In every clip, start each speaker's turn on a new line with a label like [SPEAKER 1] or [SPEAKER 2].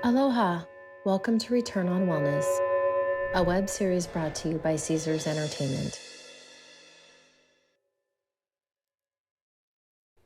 [SPEAKER 1] Aloha! Welcome to Return on Wellness, a web series brought to you by Caesars Entertainment.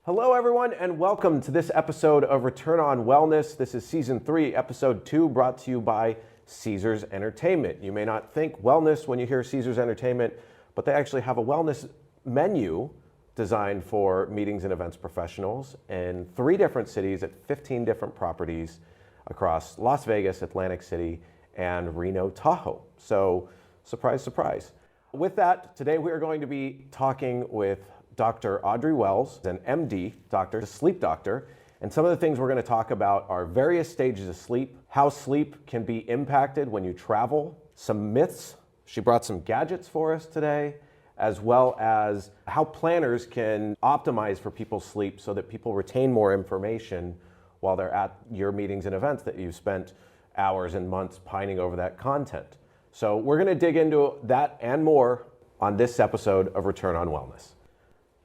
[SPEAKER 2] Hello, everyone, and welcome to this episode of Return on Wellness. This is Season 3, Episode 2, brought to you by Caesars Entertainment. You may not think wellness when you hear Caesars Entertainment, but they actually have a wellness menu designed for meetings and events professionals in 3 different cities at 15 different properties across Las Vegas, Atlantic City, and Reno, Tahoe. So, surprise, surprise. With that, today we are going to be talking with Dr. Audrey Wells, an MD doctor, a sleep doctor, and some of the things we're going to talk about are various stages of sleep, how sleep can be impacted when you travel, some myths. She brought some gadgets for us today, as well as how planners can optimize for people's sleep so that people retain more information while they're at your meetings and events that you've spent hours and months pining over that content. So we're going to dig into that and more on this episode of Return on Wellness.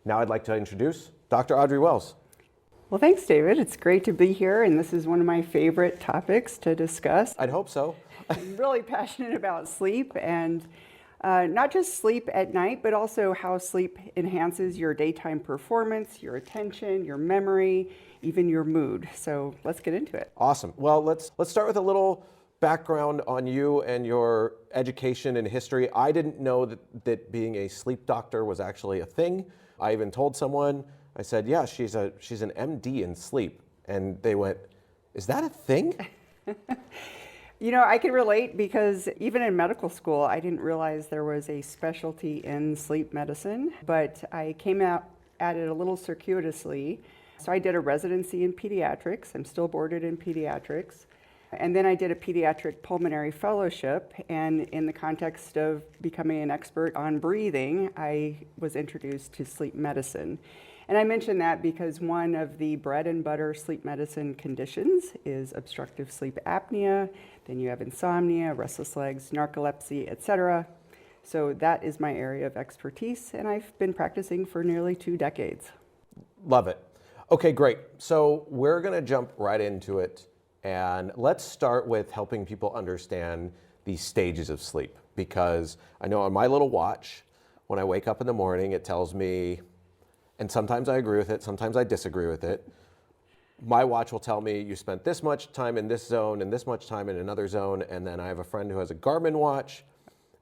[SPEAKER 2] Now I'd like to introduce Dr. Audrey Wells.
[SPEAKER 3] Well, thanks, David. It's great to be here, and this is one of my favorite topics to discuss.
[SPEAKER 2] I'd hope so.
[SPEAKER 3] I'm really passionate about sleep, and not just sleep at night, but also how sleep enhances your daytime performance, your attention, your memory, even your mood. So let's get into it.
[SPEAKER 2] Awesome. Well, let's start with a little background on you and your education and history. I didn't know that being a sleep doctor was actually a thing. I even told someone, I said, yeah, she's an MD in sleep. And they went, is that a thing?
[SPEAKER 3] You know, I can relate because even in medical school, I didn't realize there was a specialty in sleep medicine, but I came out at it a little circuitously. So I did a residency in pediatrics. I'm still boarded in pediatrics. And then I did a pediatric pulmonary fellowship, and in the context of becoming an expert on breathing, I was introduced to sleep medicine. And I mention that because one of the bread and butter sleep medicine conditions is obstructive sleep apnea, then you have insomnia, restless legs, narcolepsy, etc. So that is my area of expertise, and I've been practicing for nearly 2 decades.
[SPEAKER 2] Love it. Okay, great. So we're going to jump right into it. And let's start with helping people understand these stages of sleep, because I know on my little watch, when I wake up in the morning, it tells me, and sometimes I agree with it, sometimes I disagree with it. My watch will tell me you spent this much time in this zone and this much time in another zone. And then I have a friend who has a Garmin watch,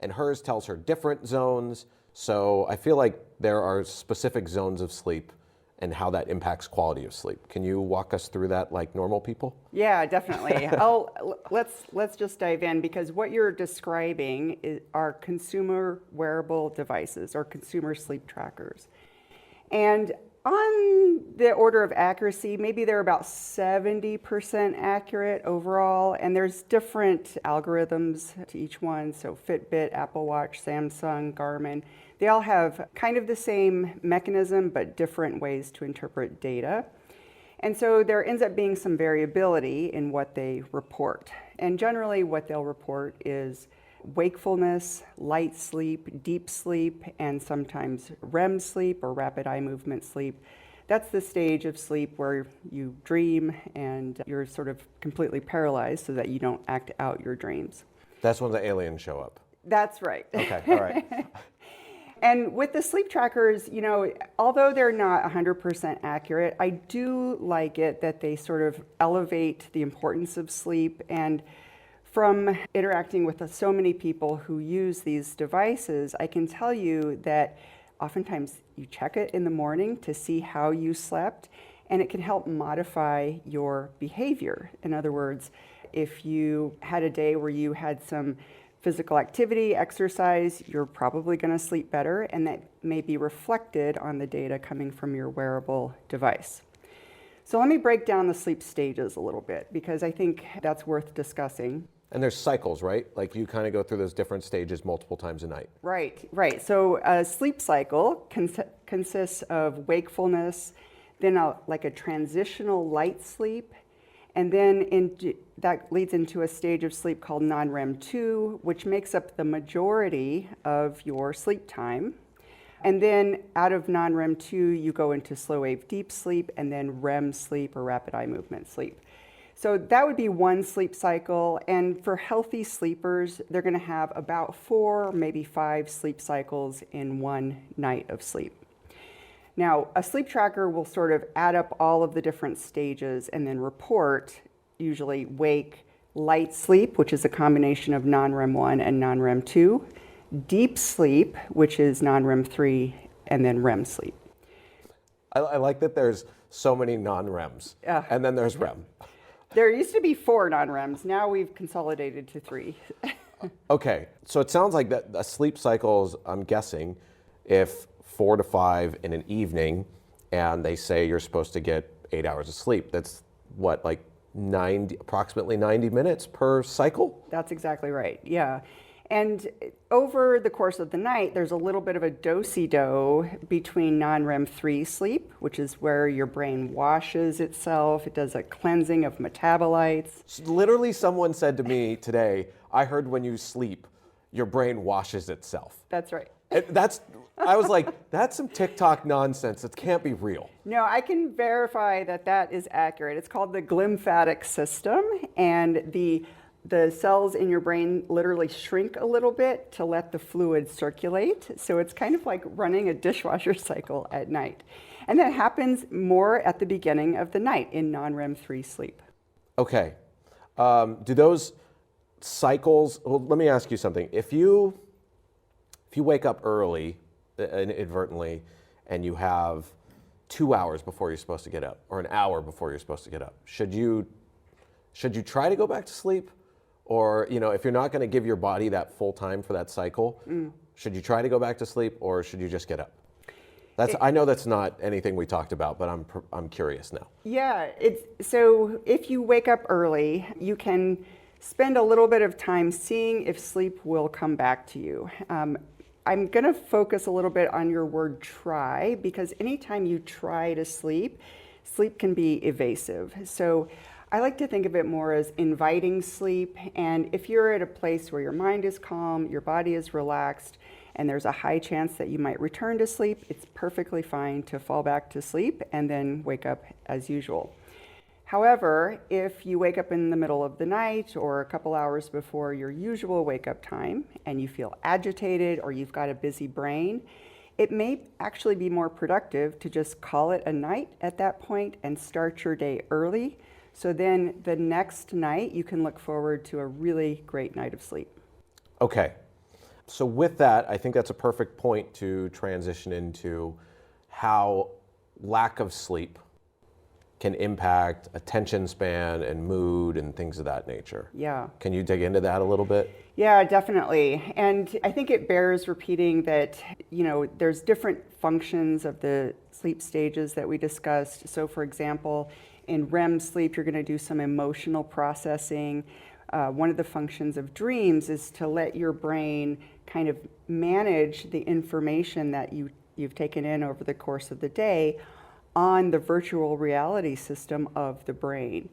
[SPEAKER 2] and hers tells her different zones. So I feel like there are specific zones of sleep and how that impacts quality of sleep. Can you walk us through that like normal people?
[SPEAKER 3] Yeah, definitely. Let's just dive in, because what you're describing are consumer wearable devices or consumer sleep trackers. And on the order of accuracy, maybe they're about 70% accurate overall, and there's different algorithms to each one. So Fitbit, Apple Watch, Samsung, Garmin, they all have kind of the same mechanism, but different ways to interpret data. And so there ends up being some variability in what they report. And generally what they'll report is wakefulness, light sleep, deep sleep, and sometimes REM sleep or rapid eye movement sleep. That's the stage of sleep where you dream and you're sort of completely paralyzed so that you don't act out your dreams.
[SPEAKER 2] That's when the aliens show up.
[SPEAKER 3] That's right.
[SPEAKER 2] Okay, all right.
[SPEAKER 3] And with the sleep trackers, you know, although they're not 100% accurate, I do like it that they sort of elevate the importance of sleep. And from interacting with so many people who use these devices, I can tell you that oftentimes you check it in the morning to see how you slept, and it can help modify your behavior. In other words, if you had a day where you had some physical activity, exercise, you're probably going to sleep better, and that may be reflected on the data coming from your wearable device. So let me break down the sleep stages a little bit, because I think that's worth discussing.
[SPEAKER 2] And there's cycles, right? Like you kind of go through those different stages multiple times a night.
[SPEAKER 3] Right. So a sleep cycle consists of wakefulness, then like a transitional light sleep, and then that leads into a stage of sleep called non-REM 2, which makes up the majority of your sleep time. And then out of non-REM 2, you go into slow wave deep sleep, and then REM sleep or rapid eye movement sleep. So that would be one sleep cycle. And for healthy sleepers, they're going to have about 4, maybe 5 sleep cycles in one night of sleep. Now, a sleep tracker will sort of add up all of the different stages and then report, usually wake, light sleep, which is a combination of non-REM 1 and non-REM 2, deep sleep, which is non-REM 3, and then REM sleep.
[SPEAKER 2] I like that there's so many non-REMs, and then there's REM.
[SPEAKER 3] There used to be 4 non-REMs. Now we've consolidated to 3.
[SPEAKER 2] Okay, so it sounds like that a sleep cycles, I'm guessing, if 4 to 5 in an evening, and they say you're supposed to get 8 hours of sleep. That's what, like approximately 90 minutes per cycle?
[SPEAKER 3] That's exactly right, yeah. And over the course of the night, there's a little bit of a do-si-do between non-REM 3 sleep, which is where your brain washes itself. It does a cleansing of metabolites.
[SPEAKER 2] Literally, someone said to me today, I heard when you sleep, your brain washes itself.
[SPEAKER 3] That's right.
[SPEAKER 2] I was like, that's some TikTok nonsense. It can't be real.
[SPEAKER 3] No, I can verify that that is accurate. It's called the glymphatic system, and the cells in your brain literally shrink a little bit to let the fluid circulate. So it's kind of like running a dishwasher cycle at night. And that happens more at the beginning of the night in non-REM 3 sleep.
[SPEAKER 2] Okay. Do those cycles, well, let me ask you something. If you wake up early, inadvertently, and you have 2 hours before you're supposed to get up, or an hour before you're supposed to get up, should you try to go back to sleep? Or, if you're not going to give your body that full time for that cycle, should you try to go back to sleep, or should you just get up? I know that's not anything we talked about, but I'm curious now.
[SPEAKER 3] Yeah, so if you wake up early, you can spend a little bit of time seeing if sleep will come back to you. I'm going to focus a little bit on your word try, because anytime you try to sleep, sleep can be evasive. So I like to think of it more as inviting sleep. And if you're at a place where your mind is calm, your body is relaxed, and there's a high chance that you might return to sleep, it's perfectly fine to fall back to sleep and then wake up as usual. However, if you wake up in the middle of the night or a couple hours before your usual wake up time and you feel agitated or you've got a busy brain, it may actually be more productive to just call it a night at that point and start your day early. So then the next night you can look forward to a really great night of sleep.
[SPEAKER 2] Okay. So with that, I think that's a perfect point to transition into how lack of sleep can impact attention span and mood and things of that nature.
[SPEAKER 3] Yeah.
[SPEAKER 2] Can you dig into that a little bit?
[SPEAKER 3] Yeah, definitely. And I think it bears repeating that, there's different functions of the sleep stages that we discussed. So for example, in REM sleep, you're going to do some emotional processing. One of the functions of dreams is to let your brain kind of manage the information that you've taken in over the course of the day on the virtual reality system of the brain.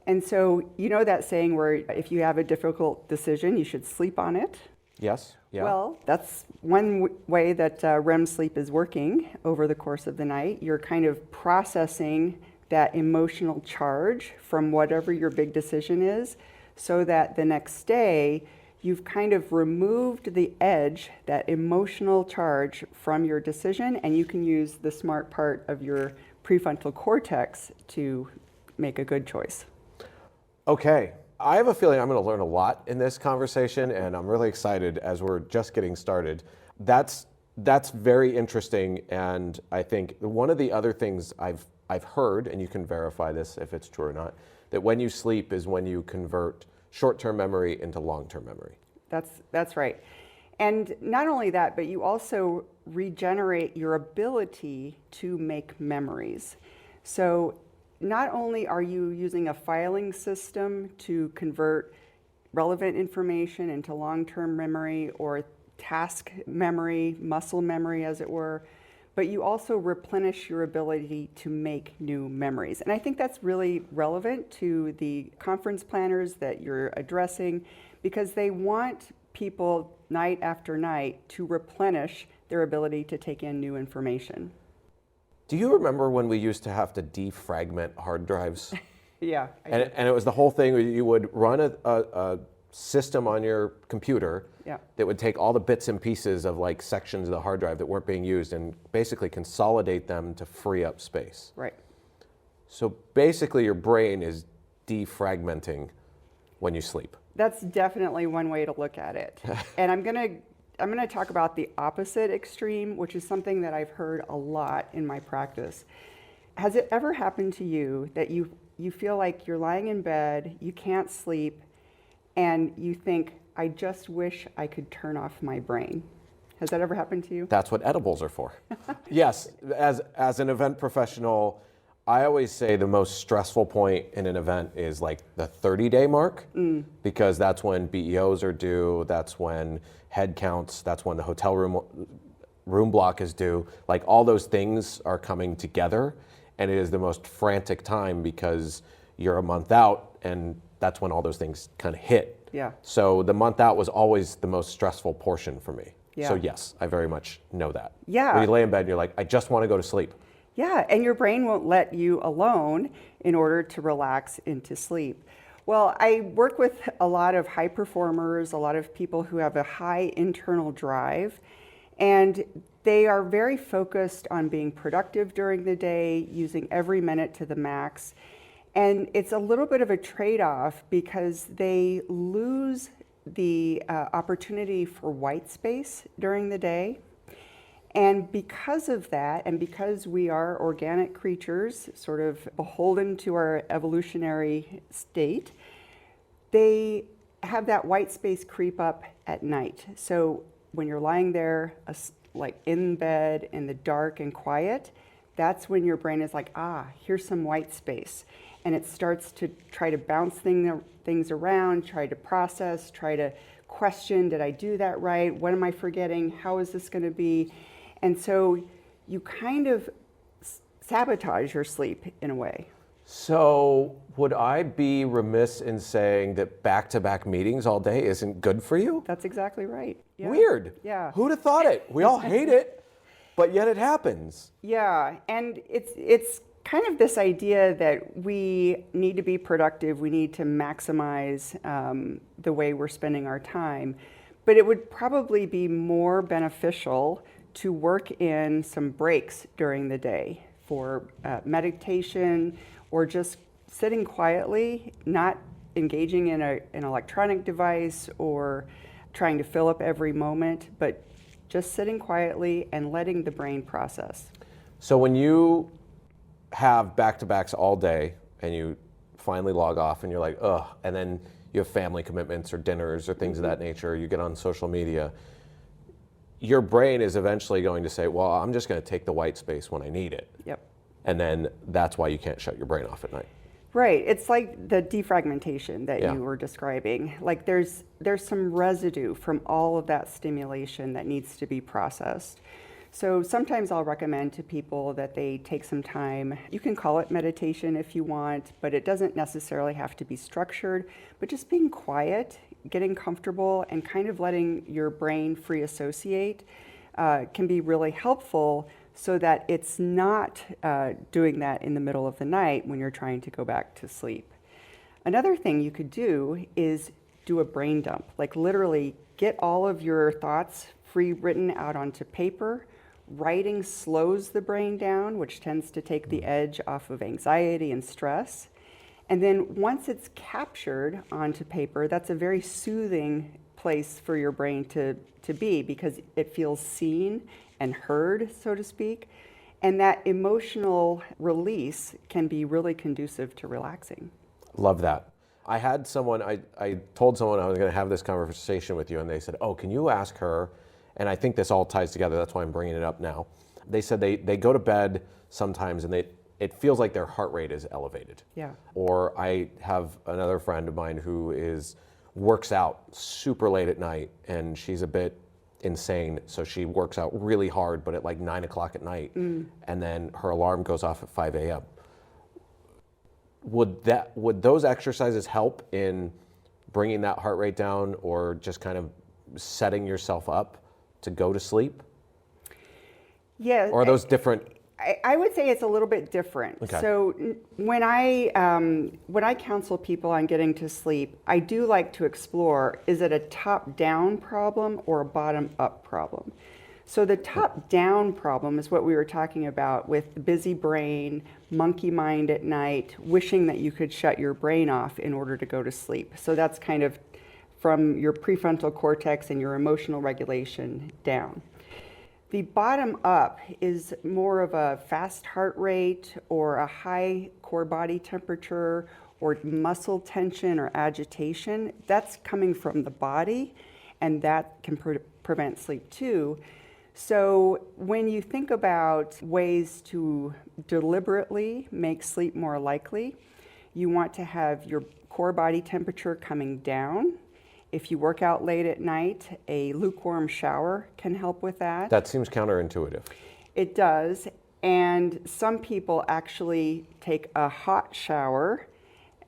[SPEAKER 3] And so, that saying where if you have a difficult decision, you should sleep on it?
[SPEAKER 2] Yes. Yeah.
[SPEAKER 3] Well, that's one way that REM sleep is working over the course of the night. You're kind of processing that emotional charge from whatever your big decision is, so that the next day you've kind of removed the edge, that emotional charge from your decision, and you can use the smart part of your prefrontal cortex to make a good choice.
[SPEAKER 2] Okay. I have a feeling I'm going to learn a lot in this conversation, and I'm really excited as we're just getting started. That's very interesting, and I think one of the other things I've heard, and you can verify this if it's true or not, that when you sleep is when you convert short-term memory into long-term memory.
[SPEAKER 3] That's right. And not only that, but you also regenerate your ability to make memories. So not only are you using a filing system to convert relevant information into long-term memory or task memory, muscle memory as it were, but you also replenish your ability to make new memories. And I think that's really relevant to the conference planners that you're addressing, because they want people night after night to replenish their ability to take in new information.
[SPEAKER 2] Do you remember when we used to have to defragment hard drives?
[SPEAKER 3] Yeah.
[SPEAKER 2] And it was the whole thing where you would run a system on your computer
[SPEAKER 3] Yeah.
[SPEAKER 2] that would take all the bits and pieces of like sections of the hard drive that weren't being used and basically consolidate them to free up space.
[SPEAKER 3] Right.
[SPEAKER 2] So basically your brain is defragmenting when you sleep.
[SPEAKER 3] That's definitely one way to look at it. And I'm gonna talk about the opposite extreme, which is something that I've heard a lot in my practice. Has it ever happened to you that you feel like you're lying in bed, you can't sleep, and you think, I just wish I could turn off my brain? Has that ever happened to you?
[SPEAKER 2] That's what edibles are for. Yes, as an event professional, I always say the most stressful point in an event is like the 30-day mark, because that's when BEOs are due, that's when head counts, that's when the hotel room block is due. Like all those things are coming together, and it is the most frantic time because you're a month out, and that's when all those things kind of hit.
[SPEAKER 3] Yeah.
[SPEAKER 2] So the month out was always the most stressful portion for me.
[SPEAKER 3] Yeah.
[SPEAKER 2] So yes, I very much know that.
[SPEAKER 3] Yeah.
[SPEAKER 2] When you lay in bed and you're like, I just want to go to sleep.
[SPEAKER 3] Yeah, and your brain won't let you alone in order to relax into sleep. Well, I work with a lot of high performers, a lot of people who have a high internal drive, and they are very focused on being productive during the day, using every minute to the max. And it's a little bit of a trade-off because they lose the opportunity for white space during the day. And because of that, and because we are organic creatures, sort of beholden to our evolutionary state, they have that white space creep up at night. So when you're lying there, like in bed, in the dark and quiet, that's when your brain is like, here's some white space. And it starts to try to bounce things around, try to process, try to question, did I do that right? What am I forgetting? How is this going to be? And so you kind of sabotage your sleep in a way.
[SPEAKER 2] So would I be remiss in saying that back-to-back meetings all day isn't good for you?
[SPEAKER 3] That's exactly right. Yeah.
[SPEAKER 2] Weird.
[SPEAKER 3] Yeah.
[SPEAKER 2] Who'd have thought it? We all hate it, but yet it happens.
[SPEAKER 3] Yeah, and it's kind of this idea that we need to be productive, we need to maximize the way we're spending our time, but it would probably be more beneficial to work in some breaks during the day for meditation or just sitting quietly, not engaging in an electronic device or trying to fill up every moment, but just sitting quietly and letting the brain process.
[SPEAKER 2] So when you have back-to-backs all day and you finally log off and you're like, ugh, and then you have family commitments or dinners or things of that nature, you get on social media, your brain is eventually going to say, well, I'm just going to take the white space when I need it.
[SPEAKER 3] Yep.
[SPEAKER 2] And then that's why you can't shut your brain off at night.
[SPEAKER 3] Right. It's like the defragmentation that
[SPEAKER 2] Yeah.
[SPEAKER 3] you were describing. Like there's some residue from all of that stimulation that needs to be processed. So sometimes I'll recommend to people that they take some time. You can call it meditation if you want, but it doesn't necessarily have to be structured. But just being quiet, getting comfortable, and kind of letting your brain free associate can be really helpful so that it's not doing that in the middle of the night when you're trying to go back to sleep. Another thing you could do is do a brain dump, like literally get all of your thoughts written out onto paper. Writing slows the brain down, which tends to take the edge off of anxiety and stress. And then once it's captured onto paper, that's a very soothing place for your brain to be because it feels seen and heard, so to speak. And that emotional release can be really conducive to relaxing.
[SPEAKER 2] Love that. I had someone, I told someone I was going to have this conversation with you, and they said, oh, can you ask her? And I think this all ties together. That's why I'm bringing it up now. They said they go to bed sometimes and it feels like their heart rate is elevated.
[SPEAKER 3] Yeah.
[SPEAKER 2] Or I have another friend of mine who works out super late at night, and she's a bit insane. So she works out really hard, but at like 9 o'clock at night, and then her alarm goes off at 5 a.m. Would those exercises help in bringing that heart rate down, or just kind of setting yourself up to go to sleep?
[SPEAKER 3] Yeah.
[SPEAKER 2] Or are those different
[SPEAKER 3] I would say it's a little bit different.
[SPEAKER 2] Okay.
[SPEAKER 3] So when I counsel people on getting to sleep, I do like to explore, is it a top-down problem or a bottom-up problem? So the top-down problem is what we were talking about with the busy brain, monkey mind at night, wishing that you could shut your brain off in order to go to sleep. So that's kind of from your prefrontal cortex and your emotional regulation down. The bottom up is more of a fast heart rate or a high core body temperature or muscle tension or agitation. That's coming from the body, and that can prevent sleep too. So when you think about ways to deliberately make sleep more likely, you want to have your core body temperature coming down. If you work out late at night, a lukewarm shower can help with that.
[SPEAKER 2] That seems counterintuitive.
[SPEAKER 3] It does. And some people actually take a hot shower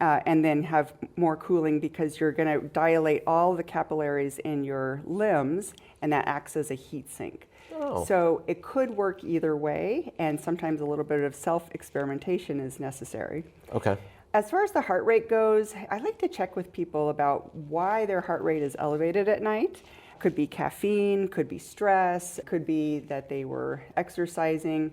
[SPEAKER 3] and then have more cooling because you're going to dilate all the capillaries in your limbs, and that acts as a heat sink.
[SPEAKER 2] Oh.
[SPEAKER 3] So it could work either way, and sometimes a little bit of self-experimentation is necessary.
[SPEAKER 2] Okay.
[SPEAKER 3] As far as the heart rate goes, I like to check with people about why their heart rate is elevated at night. Could be caffeine, could be stress, could be that they were exercising.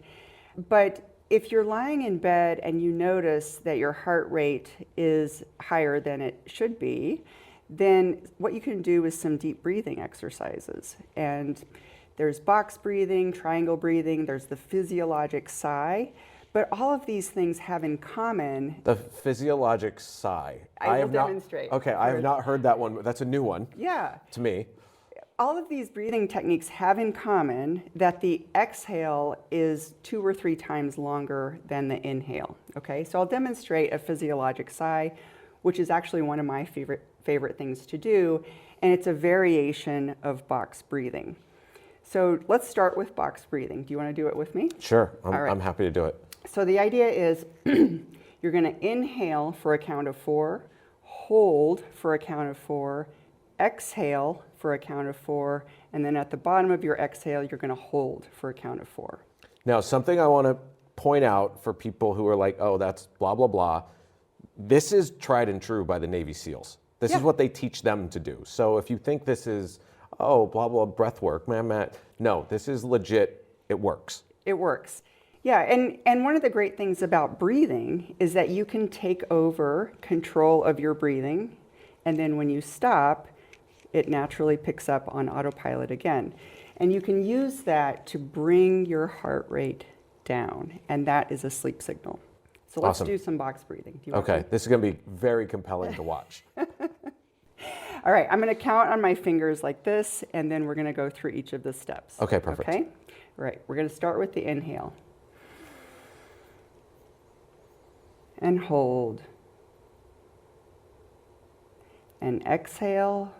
[SPEAKER 3] But if you're lying in bed and you notice that your heart rate is higher than it should be, then what you can do is some deep breathing exercises. And there's box breathing, triangle breathing, there's the physiologic sigh. But all of these things have in common.
[SPEAKER 2] The physiologic sigh.
[SPEAKER 3] I will demonstrate.
[SPEAKER 2] Okay, I have not heard that one. That's a new one.
[SPEAKER 3] Yeah.
[SPEAKER 2] To me.
[SPEAKER 3] All of these breathing techniques have in common that the exhale is 2 or 3 times longer than the inhale. Okay, so I'll demonstrate a physiologic sigh, which is actually one of my favorite things to do, and it's a variation of box breathing. So let's start with box breathing. Do you want to do it with me?
[SPEAKER 2] Sure,
[SPEAKER 3] All right.
[SPEAKER 2] I'm happy to do it.
[SPEAKER 3] So the idea is you're going to inhale for a count of 4, hold for a count of 4, exhale for a count of 4, and then at the bottom of your exhale, you're going to hold for a count of 4.
[SPEAKER 2] Now, something I want to point out for people who are like, oh, that's blah, blah, blah. This is tried and true by the Navy SEALs. This is what they teach them to do. So if you think this is, oh, blah, blah, breath work, no, this is legit. It works.
[SPEAKER 3] It works. Yeah, and one of the great things about breathing is that you can take over control of your breathing, and then when you stop, it naturally picks up on autopilot again. And you can use that to bring your heart rate down, and that is a sleep signal. So let's
[SPEAKER 2] Awesome.
[SPEAKER 3] do some box breathing. Do you want
[SPEAKER 2] Okay,
[SPEAKER 3] to?
[SPEAKER 2] this is going to be very compelling to watch.
[SPEAKER 3] All right, I'm going to count on my fingers like this, and then we're going to go through each of the steps.
[SPEAKER 2] Okay, perfect.
[SPEAKER 3] Okay? Right, we're going to start with the inhale. And hold. And exhale.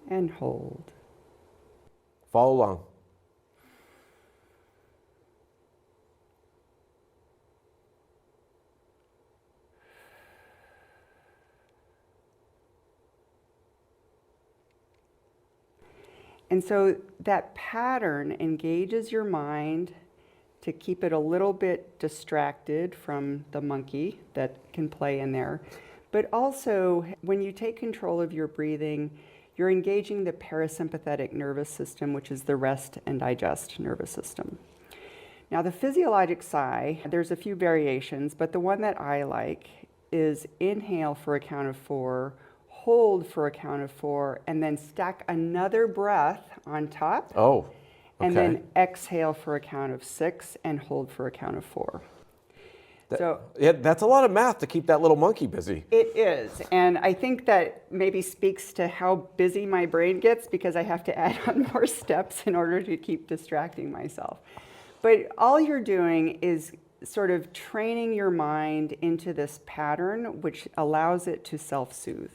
[SPEAKER 3] And hold.
[SPEAKER 2] Follow along.
[SPEAKER 3] And so that pattern engages your mind to keep it a little bit distracted from the monkey that can play in there. But also, when you take control of your breathing, you're engaging the parasympathetic nervous system, which is the rest and digest nervous system. Now, the physiologic sigh, there's a few variations, but the one that I like is inhale for a count of 4, hold for a count of 4, and then stack another breath on top.
[SPEAKER 2] Oh, okay.
[SPEAKER 3] And then exhale for a count of 6 and hold for a count of 4.
[SPEAKER 2] Yeah, that's a lot of math to keep that little monkey busy.
[SPEAKER 3] It is, and I think that maybe speaks to how busy my brain gets because I have to add on more steps in order to keep distracting myself. But all you're doing is sort of training your mind into this pattern, which allows it to self-soothe.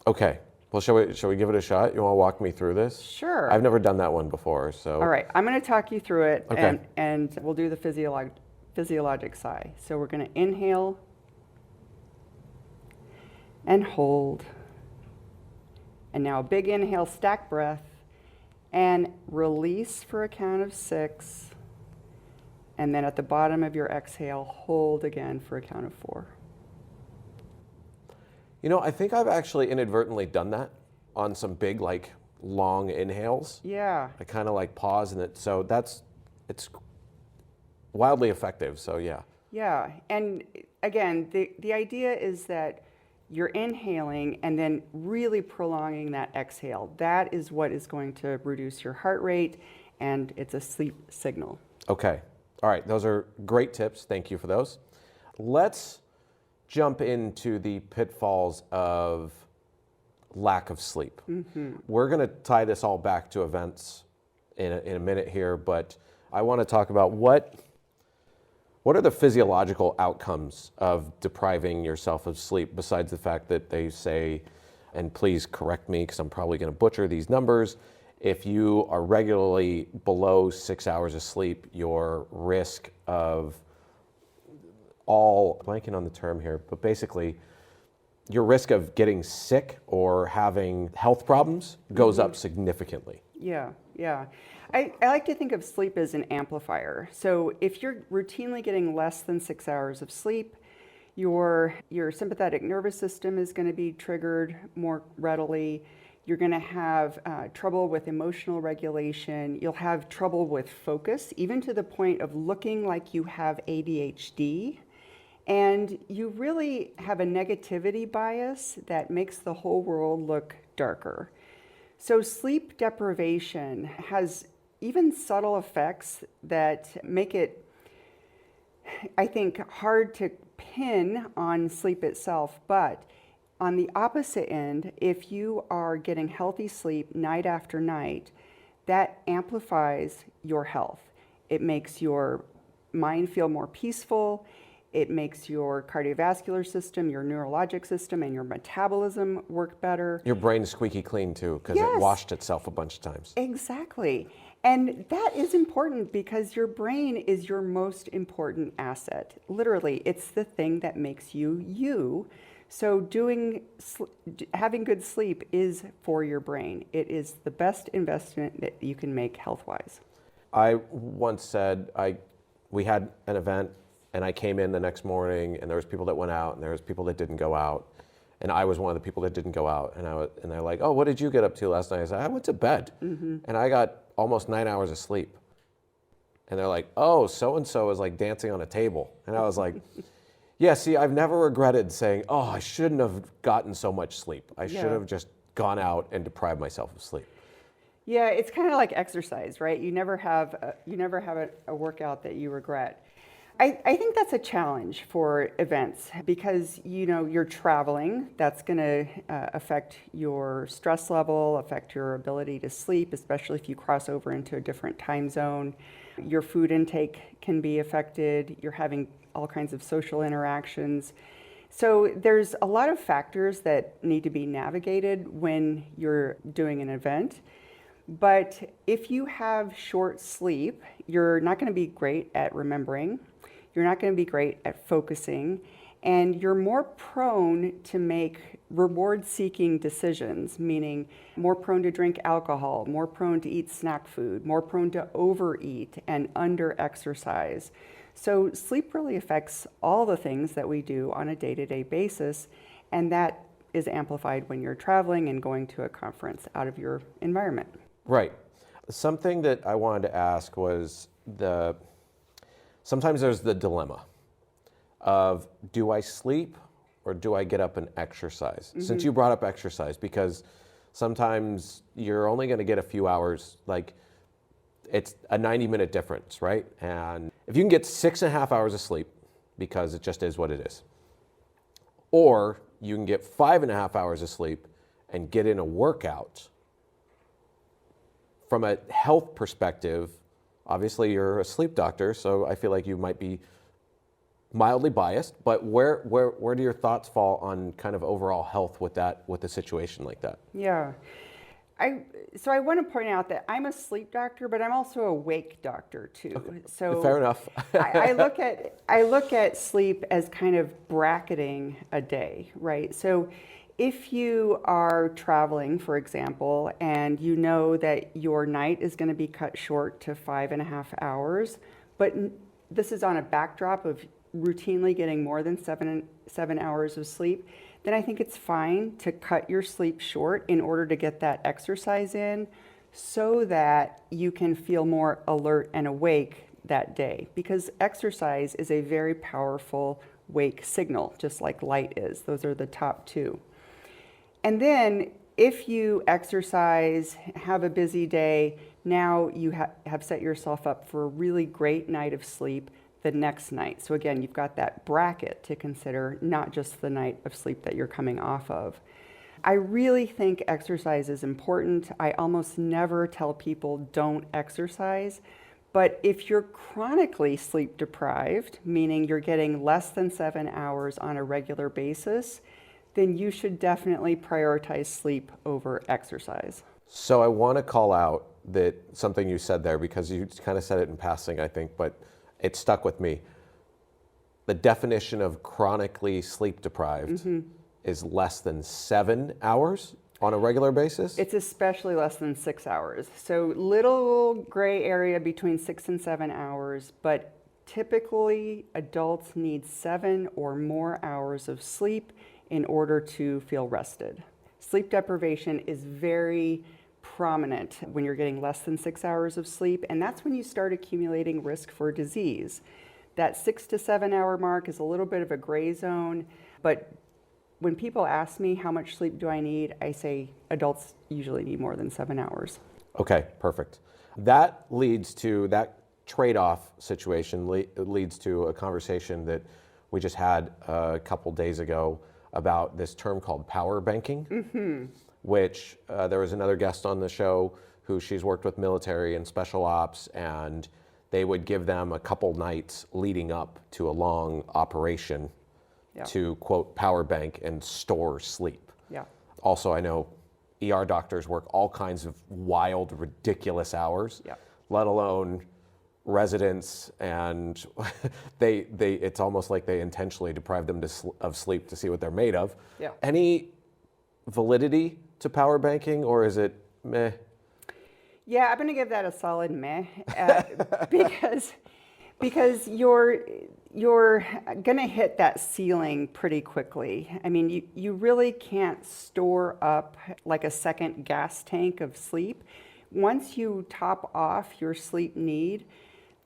[SPEAKER 2] Okay. Well, shall we give it a shot? You want to walk me through this?
[SPEAKER 3] Sure.
[SPEAKER 2] I've never done that one before, so.
[SPEAKER 3] All right, I'm going to talk you through it,
[SPEAKER 2] Okay.
[SPEAKER 3] and we'll do the physiologic sigh. So we're going to inhale and hold. And now a big inhale, stack breath, and release for a count of 6. And then at the bottom of your exhale, hold again for a count of 4.
[SPEAKER 2] You know, I think I've actually inadvertently done that on some big, like, long inhales.
[SPEAKER 3] Yeah.
[SPEAKER 2] I kind of like pause and so it's wildly effective, so yeah.
[SPEAKER 3] Yeah, and again, the idea is that you're inhaling and then really prolonging that exhale. That is what is going to reduce your heart rate, and it's a sleep signal.
[SPEAKER 2] Okay, all right, those are great tips. Thank you for those. Let's jump into the pitfalls of lack of sleep. We're going to tie this all back to events in a minute here, but I want to talk about what are the physiological outcomes of depriving yourself of sleep, besides the fact that they say, and please correct me because I'm probably going to butcher these numbers, if you are regularly below 6 hours of sleep, your risk of blanking on the term here, but basically your risk of getting sick or having health problems goes up significantly.
[SPEAKER 3] Yeah, yeah. I like to think of sleep as an amplifier. So if you're routinely getting less than 6 hours of sleep, your sympathetic nervous system is going to be triggered more readily. You're going to have trouble with emotional regulation. You'll have trouble with focus, even to the point of looking like you have ADHD. And you really have a negativity bias that makes the whole world look darker. So sleep deprivation has even subtle effects that make it, I think, hard to pin on sleep itself. But on the opposite end, if you are getting healthy sleep night after night, that amplifies your health. It makes your mind feel more peaceful. It makes your cardiovascular system, your neurologic system, and your metabolism work better.
[SPEAKER 2] Your brain's squeaky clean too, because it washed itself a bunch of times.
[SPEAKER 3] Exactly. And that is important because your brain is your most important asset. Literally, it's the thing that makes you you. So having good sleep is for your brain. It is the best investment that you can make health-wise.
[SPEAKER 2] I once said we had an event, and I came in the next morning, and there was people that went out, and there was people that didn't go out, and I was one of the people that didn't go out. And they're like, "Oh, what did you get up to last night?" I said, "I went to bed, and I got almost 9 hours of sleep." And they're like, "Oh, so and so is like dancing on a table," and I was like, "Yeah, see, I've never regretted saying, oh, I shouldn't have gotten so much sleep. I should have just gone out and deprived myself of sleep."
[SPEAKER 3] Yeah, it's kind of like exercise, right? You never have a workout that you regret. I think that's a challenge for events because, you're traveling. That's going to affect your stress level, affect your ability to sleep, especially if you cross over into a different time zone. Your food intake can be affected. You're having all kinds of social interactions. So there's a lot of factors that need to be navigated when you're doing an event. But if you have short sleep, you're not going to be great at remembering. You're not going to be great at focusing, and you're more prone to make reward-seeking decisions, meaning more prone to drink alcohol, more prone to eat snack food, more prone to overeat and under-exercise. So sleep really affects all the things that we do on a day-to-day basis, and that is amplified when you're traveling and going to a conference out of your environment.
[SPEAKER 2] Right. Something that I wanted to ask was sometimes there's the dilemma of, do I sleep or do I get up and exercise? Since you brought up exercise, because sometimes you're only going to get a few hours, like it's a 90-minute difference, right? And if you can get 6.5 hours of sleep, because it just is what it is, or you can get 5.5 hours of sleep and get in a workout, from a health perspective, obviously you're a sleep doctor, so I feel like you might be mildly biased, but where do your thoughts fall on kind of overall health with a situation like that?
[SPEAKER 3] Yeah. So I want to point out that I'm a sleep doctor, but I'm also a wake doctor too.
[SPEAKER 2] Okay.
[SPEAKER 3] So
[SPEAKER 2] fair enough.
[SPEAKER 3] I look at sleep as kind of bracketing a day, right? So if you are traveling, for example, and you know that your night is going to be cut short to 5.5 hours, but this is on a backdrop of routinely getting more than 7 hours of sleep, then I think it's fine to cut your sleep short in order to get that exercise in so that you can feel more alert and awake that day. Because exercise is a very powerful wake signal, just like light is. Those are the top two. And then if you exercise, have a busy day, now you have set yourself up for a really great night of sleep the next night. So again, you've got that bracket to consider, not just the night of sleep that you're coming off of. I really think exercise is important. I almost never tell people don't exercise. But if you're chronically sleep deprived, meaning you're getting less than 7 hours on a regular basis, then you should definitely prioritize sleep over exercise.
[SPEAKER 2] So I want to call out that something you said there, because you kind of said it in passing, I think, but it stuck with me. The definition of chronically sleep deprived is less than 7 hours on a regular basis?
[SPEAKER 3] It's especially less than 6 hours. So little gray area between 6 and 7 hours, but typically adults need 7 or more hours of sleep in order to feel rested. Sleep deprivation is very prominent when you're getting less than 6 hours of sleep, and that's when you start accumulating risk for disease. That 6 to 7 hour mark is a little bit of a gray zone, but when people ask me how much sleep do I need, I say adults usually need more than 7 hours.
[SPEAKER 2] Okay, perfect. That leads to, that trade-off situation leads to a conversation that we just had a couple days ago about this term called power banking, which there was another guest on the show who she's worked with military and special ops, and they would give them a couple nights leading up to a long operation to, quote, power bank and store sleep.
[SPEAKER 3] Yeah.
[SPEAKER 2] Also, I know ER doctors work all kinds of wild, ridiculous hours, let alone residents, and it's almost like they intentionally deprive them of sleep to see what they're made of.
[SPEAKER 3] Yeah.
[SPEAKER 2] Any validity to power banking, or is it meh?
[SPEAKER 3] Yeah, I'm going to give that a solid meh because you're going to hit that ceiling pretty quickly. I mean, you really can't store up like a second gas tank of sleep. Once you top off your sleep need,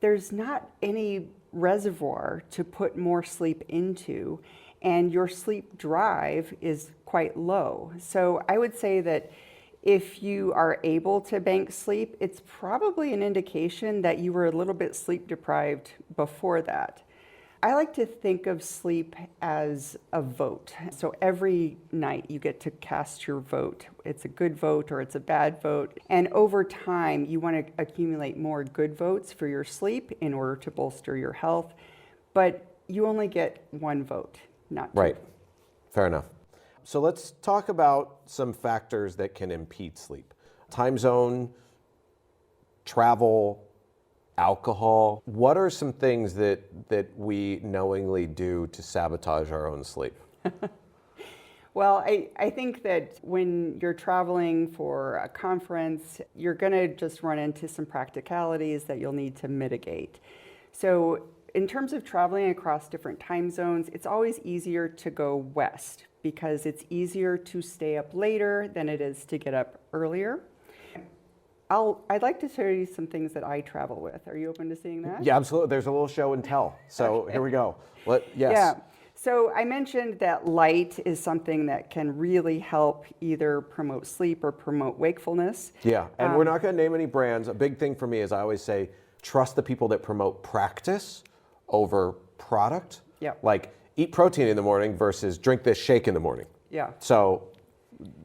[SPEAKER 3] there's not any reservoir to put more sleep into, and your sleep drive is quite low. So I would say that if you are able to bank sleep, it's probably an indication that you were a little bit sleep deprived before that. I like to think of sleep as a vote. So every night you get to cast your vote. It's a good vote or it's a bad vote. And over time, you want to accumulate more good votes for your sleep in order to bolster your health. But you only get one vote, not two.
[SPEAKER 2] Right. Fair enough. So let's talk about some factors that can impede sleep. Time zone, travel, alcohol. What are some things that we knowingly do to sabotage our own sleep?
[SPEAKER 3] Well, I think that when you're traveling for a conference, you're going to just run into some practicalities that you'll need to mitigate. So in terms of traveling across different time zones, it's always easier to go west because it's easier to stay up later than it is to get up earlier. I'd like to show you some things that I travel with. Are you open to seeing that?
[SPEAKER 2] Yeah, absolutely. There's a little show and tell. So okay. Here we go. Yes.
[SPEAKER 3] Yeah. So I mentioned that light is something that can really help either promote sleep or promote wakefulness.
[SPEAKER 2] Yeah, and we're not going to name any brands. A big thing for me is I always say, trust the people that promote practice over product.
[SPEAKER 3] Yeah.
[SPEAKER 2] Like eat protein in the morning versus drink this shake in the morning.
[SPEAKER 3] Yeah.
[SPEAKER 2] So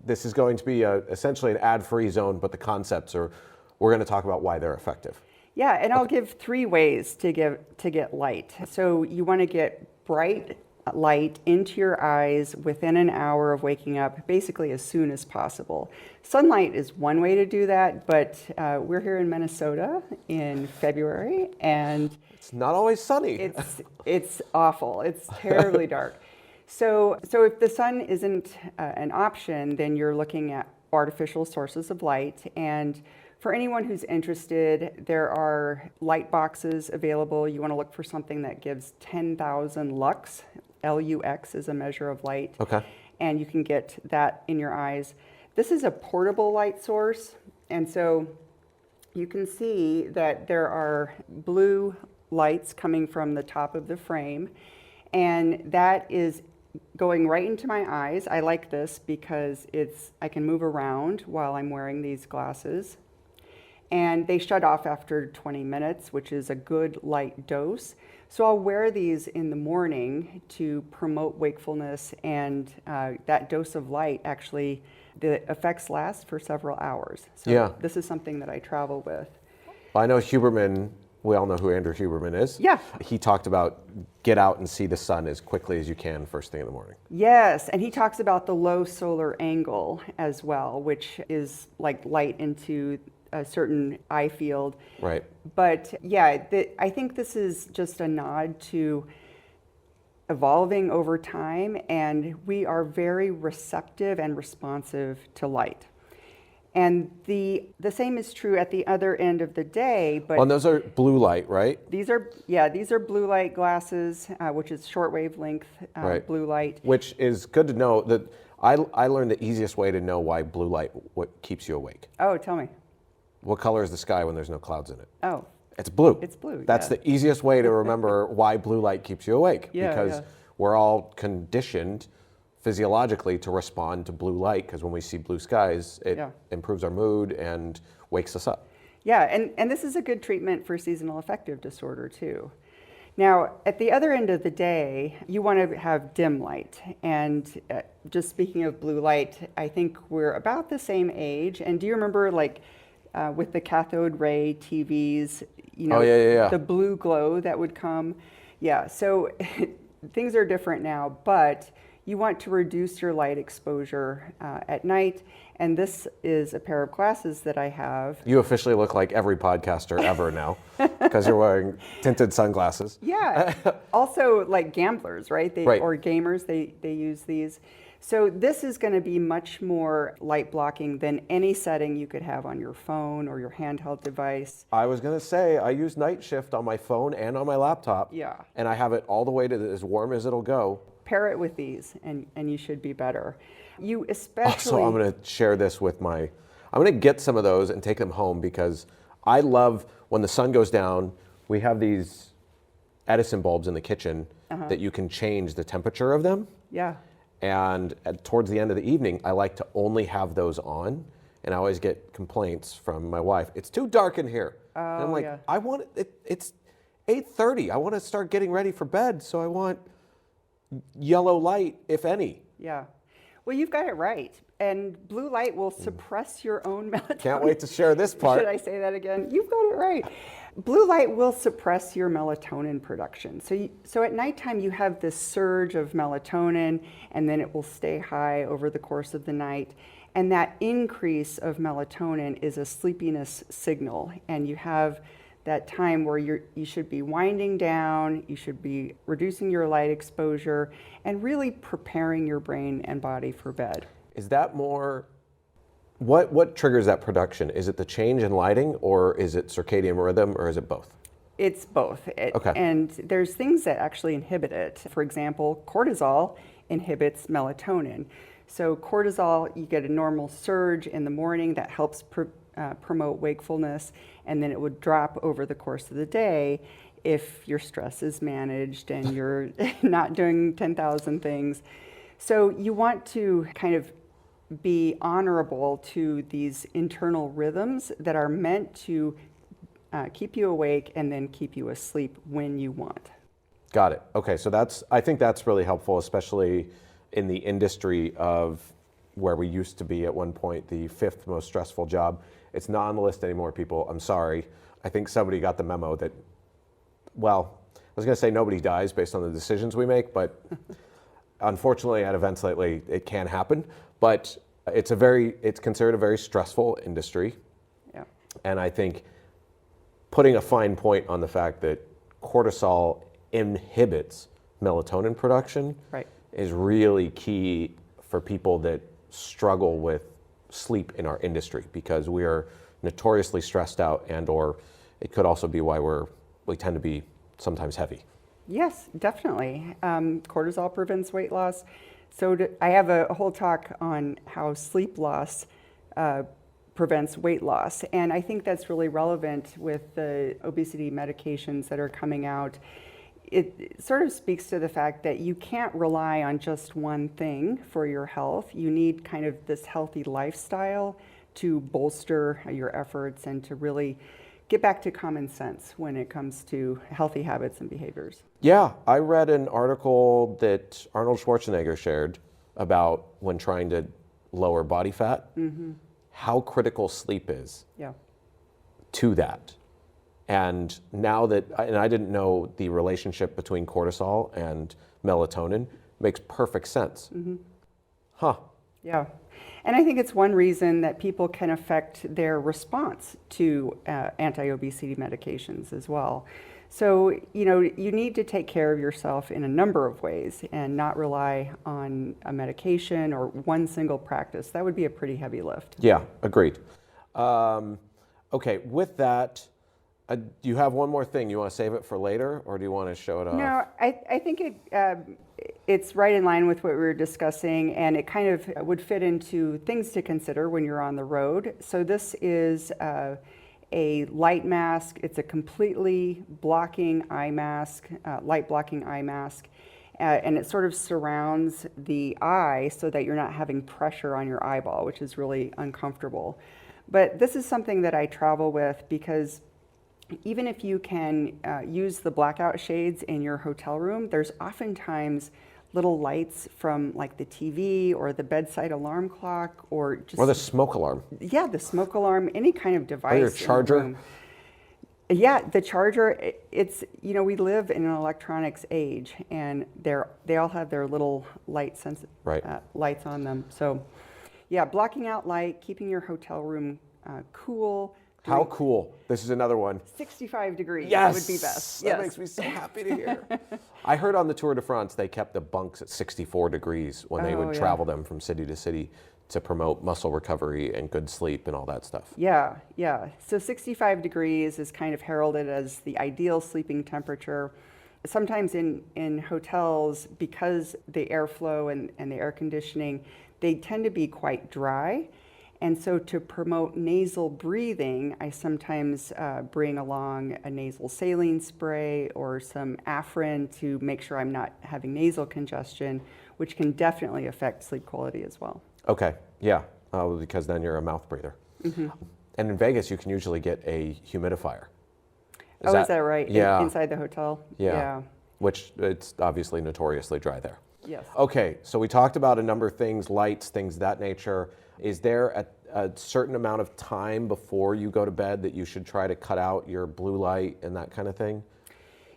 [SPEAKER 2] this is going to be essentially an ad-free zone, but the concepts are, we're going to talk about why they're effective.
[SPEAKER 3] Yeah, and I'll give 3 ways to get light. So you want to get bright light into your eyes within an hour of waking up, basically as soon as possible. Sunlight is one way to do that, but we're here in Minnesota in February, and
[SPEAKER 2] it's not always sunny.
[SPEAKER 3] It's awful. It's terribly dark. So if the sun isn't an option, then you're looking at artificial sources of light. And For anyone who's interested, there are light boxes available. You want to look for something that gives 10,000 lux. LUX is a measure of light.
[SPEAKER 2] Okay.
[SPEAKER 3] And you can get that in your eyes. This is a portable light source. And so you can see that there are blue lights coming from the top of the frame. And that is going right into my eyes. I like this because I can move around while I'm wearing these glasses. And they shut off after 20 minutes, which is a good light dose. So I'll wear these in the morning to promote wakefulness, and that dose of light actually, the effects last for several hours. So this is something that I travel with.
[SPEAKER 2] I know Huberman, we all know who Andrew Huberman is.
[SPEAKER 3] Yeah.
[SPEAKER 2] He talked about get out and see the sun as quickly as you can first thing in the morning.
[SPEAKER 3] Yes, and he talks about the low solar angle as well, which is like light into a certain eye field.
[SPEAKER 2] Right.
[SPEAKER 3] But yeah, I think this is just a nod to evolving over time, and we are very receptive and responsive to light. And the same is true at the other end of the day. But
[SPEAKER 2] well, and those are blue light, right?
[SPEAKER 3] These are blue light glasses, which is short wavelength blue light.
[SPEAKER 2] Which is good to know. That I learned the easiest way to know why blue light what keeps you awake.
[SPEAKER 3] Oh, tell me.
[SPEAKER 2] What color is the sky when there's no clouds in it?
[SPEAKER 3] Oh.
[SPEAKER 2] It's blue.
[SPEAKER 3] It's blue.
[SPEAKER 2] That's the easiest way to remember why blue light keeps you awake.
[SPEAKER 3] Yeah,
[SPEAKER 2] because we're all conditioned physiologically to respond to blue light, because when we see blue skies, it improves our mood and wakes us up.
[SPEAKER 3] Yeah, and this is a good treatment for seasonal affective disorder too. Now, at the other end of the day, you want to have dim light. And just speaking of blue light, I think we're about the same age. And do you remember, like, with the cathode ray TVs, you know, the blue glow that would come? Yeah, so things are different now, but you want to reduce your light exposure at night. And this is a pair of glasses that I have.
[SPEAKER 2] You officially look like every podcaster ever now, because you're wearing tinted sunglasses.
[SPEAKER 3] Yeah. Also, like gamblers, right? Or gamers, they use these. So this is going to be much more light blocking than any setting you could have on your phone or your handheld device.
[SPEAKER 2] I was going to say, I use night shift on my phone and on my laptop.
[SPEAKER 3] Yeah.
[SPEAKER 2] And I have it all the way to as warm as it'll go.
[SPEAKER 3] Pair it with these, and you should be better. You especially...
[SPEAKER 2] Also, I'm going to share this with I'm going to get some of those and take them home, because I love when the sun goes down. We have these Edison bulbs in the kitchen that you can change the temperature of them.
[SPEAKER 3] Yeah.
[SPEAKER 2] And towards the end of the evening, I like to only have those on. And I always get complaints from my wife. It's too dark in here.
[SPEAKER 3] Oh,
[SPEAKER 2] and I'm like, I want it's 8:30. I want to start getting ready for bed. So I want yellow light, if any.
[SPEAKER 3] Yeah. Well, you've got it right. And blue light will suppress your own melatonin.
[SPEAKER 2] Can't wait to share this part.
[SPEAKER 3] Should I say that again? You've got it right. Blue light will suppress your melatonin production. So at nighttime, you have this surge of melatonin, and then it will stay high over the course of the night. And that increase of melatonin is a sleepiness signal. And you have that time where you should be winding down, you should be reducing your light exposure, and really preparing your brain and body for bed.
[SPEAKER 2] Is that more, what triggers that production? Is it the change in lighting, or is it circadian rhythm, or is it both?
[SPEAKER 3] It's both.
[SPEAKER 2] Okay.
[SPEAKER 3] And there's things that actually inhibit it. For example, cortisol inhibits melatonin. So cortisol, you get a normal surge in the morning that helps promote wakefulness, and then it would drop over the course of the day if your stress is managed and you're not doing 10,000 things. So you want to kind of be honorable to these internal rhythms that are meant to keep you awake and then keep you asleep when you want.
[SPEAKER 2] Got it. Okay, so I think that's really helpful, especially in the industry of where we used to be at one point, the 5th most stressful job. It's not on the list anymore, people. I'm sorry. I think somebody got the memo that, well, I was going to say nobody dies based on the decisions we make, but unfortunately at events lately, it can happen. But it's considered a very stressful industry.
[SPEAKER 3] Yeah.
[SPEAKER 2] And I think putting a fine point on the fact that cortisol inhibits melatonin production is really key for people that struggle with sleep in our industry, because we are notoriously stressed out, and or it could also be why we tend to be sometimes heavy.
[SPEAKER 3] Yes, definitely. Cortisol prevents weight loss. So I have a whole talk on how sleep loss prevents weight loss. And I think that's really relevant with the obesity medications that are coming out. It sort of speaks to the fact that you can't rely on just one thing for your health. You need kind of this healthy lifestyle to bolster your efforts and to really get back to common sense when it comes to healthy habits and behaviors.
[SPEAKER 2] Yeah, I read an article that Arnold Schwarzenegger shared about when trying to lower body fat, how critical sleep is to that. And now that, and I didn't know the relationship between cortisol and melatonin, makes perfect sense. Huh.
[SPEAKER 3] Yeah. And I think it's one reason that people can affect their response to anti-obesity medications as well. So, you need to take care of yourself in a number of ways and not rely on a medication or one single practice. That would be a pretty heavy lift.
[SPEAKER 2] Yeah, agreed. Okay, with that, do you have one more thing? You want to save it for later, or do you want to show it off?
[SPEAKER 3] No, I think it's right in line with what we were discussing, and it kind of would fit into things to consider when you're on the road. So this is a light mask. It's a completely blocking eye mask, light blocking eye mask, and it sort of surrounds the eye so that you're not having pressure on your eyeball, which is really uncomfortable. But this is something that I travel with because even if you can use the blackout shades in your hotel room, there's oftentimes little lights from like the TV or the bedside alarm clock or just...
[SPEAKER 2] Or the smoke alarm.
[SPEAKER 3] Yeah, the smoke alarm, any kind of device.
[SPEAKER 2] Or your charger.
[SPEAKER 3] In the room. Yeah, the charger, it's, we live in an electronics age and they all have their little lights on them. So yeah, blocking out light, keeping your hotel room cool.
[SPEAKER 2] How cool. This is another one.
[SPEAKER 3] 65 degrees
[SPEAKER 2] Yes,
[SPEAKER 3] would be best.
[SPEAKER 2] That makes me so happy to hear. I heard on the Tour de France they kept the bunks at 64 degrees when they would travel them from city to city to promote muscle recovery and good sleep and all that stuff.
[SPEAKER 3] Yeah. So 65 degrees is kind of heralded as the ideal sleeping temperature. Sometimes in hotels, because the airflow and the air conditioning, they tend to be quite dry. And so to promote nasal breathing, I sometimes bring along a nasal saline spray or some Afrin to make sure I'm not having nasal congestion, which can definitely affect sleep quality as well.
[SPEAKER 2] Okay, yeah, because then you're a mouth breather. And in Vegas, you can usually get a humidifier.
[SPEAKER 3] Is that right?
[SPEAKER 2] Yeah.
[SPEAKER 3] Inside the hotel?
[SPEAKER 2] Yeah. Which it's obviously notoriously dry there.
[SPEAKER 3] Yes.
[SPEAKER 2] Okay, so we talked about a number of things, lights, things of that nature. Is there a certain amount of time before you go to bed that you should try to cut out your blue light and that kind of thing?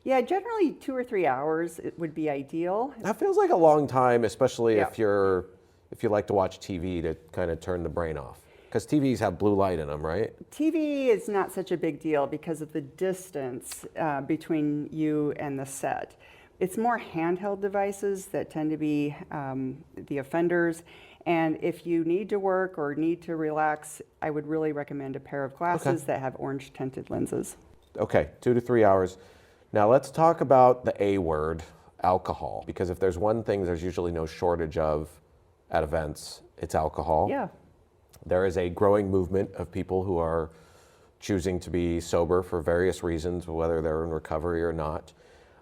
[SPEAKER 3] Yeah, generally 2 or 3 hours would be ideal.
[SPEAKER 2] That feels like a long time, especially if you like to watch TV to kind of turn the brain off. Because TVs have blue light in them, right?
[SPEAKER 3] TV is not such a big deal because of the distance between you and the set. It's more handheld devices that tend to be the offenders. And if you need to work or need to relax, I would really recommend a pair of glasses that have orange tinted lenses. Okay,
[SPEAKER 2] 2 to 3 hours. Now let's talk about the A word, alcohol. Because if there's one thing there's usually no shortage of at events, it's alcohol.
[SPEAKER 3] Yeah.
[SPEAKER 2] There is a growing movement of people who are choosing to be sober for various reasons, whether they're in recovery or not.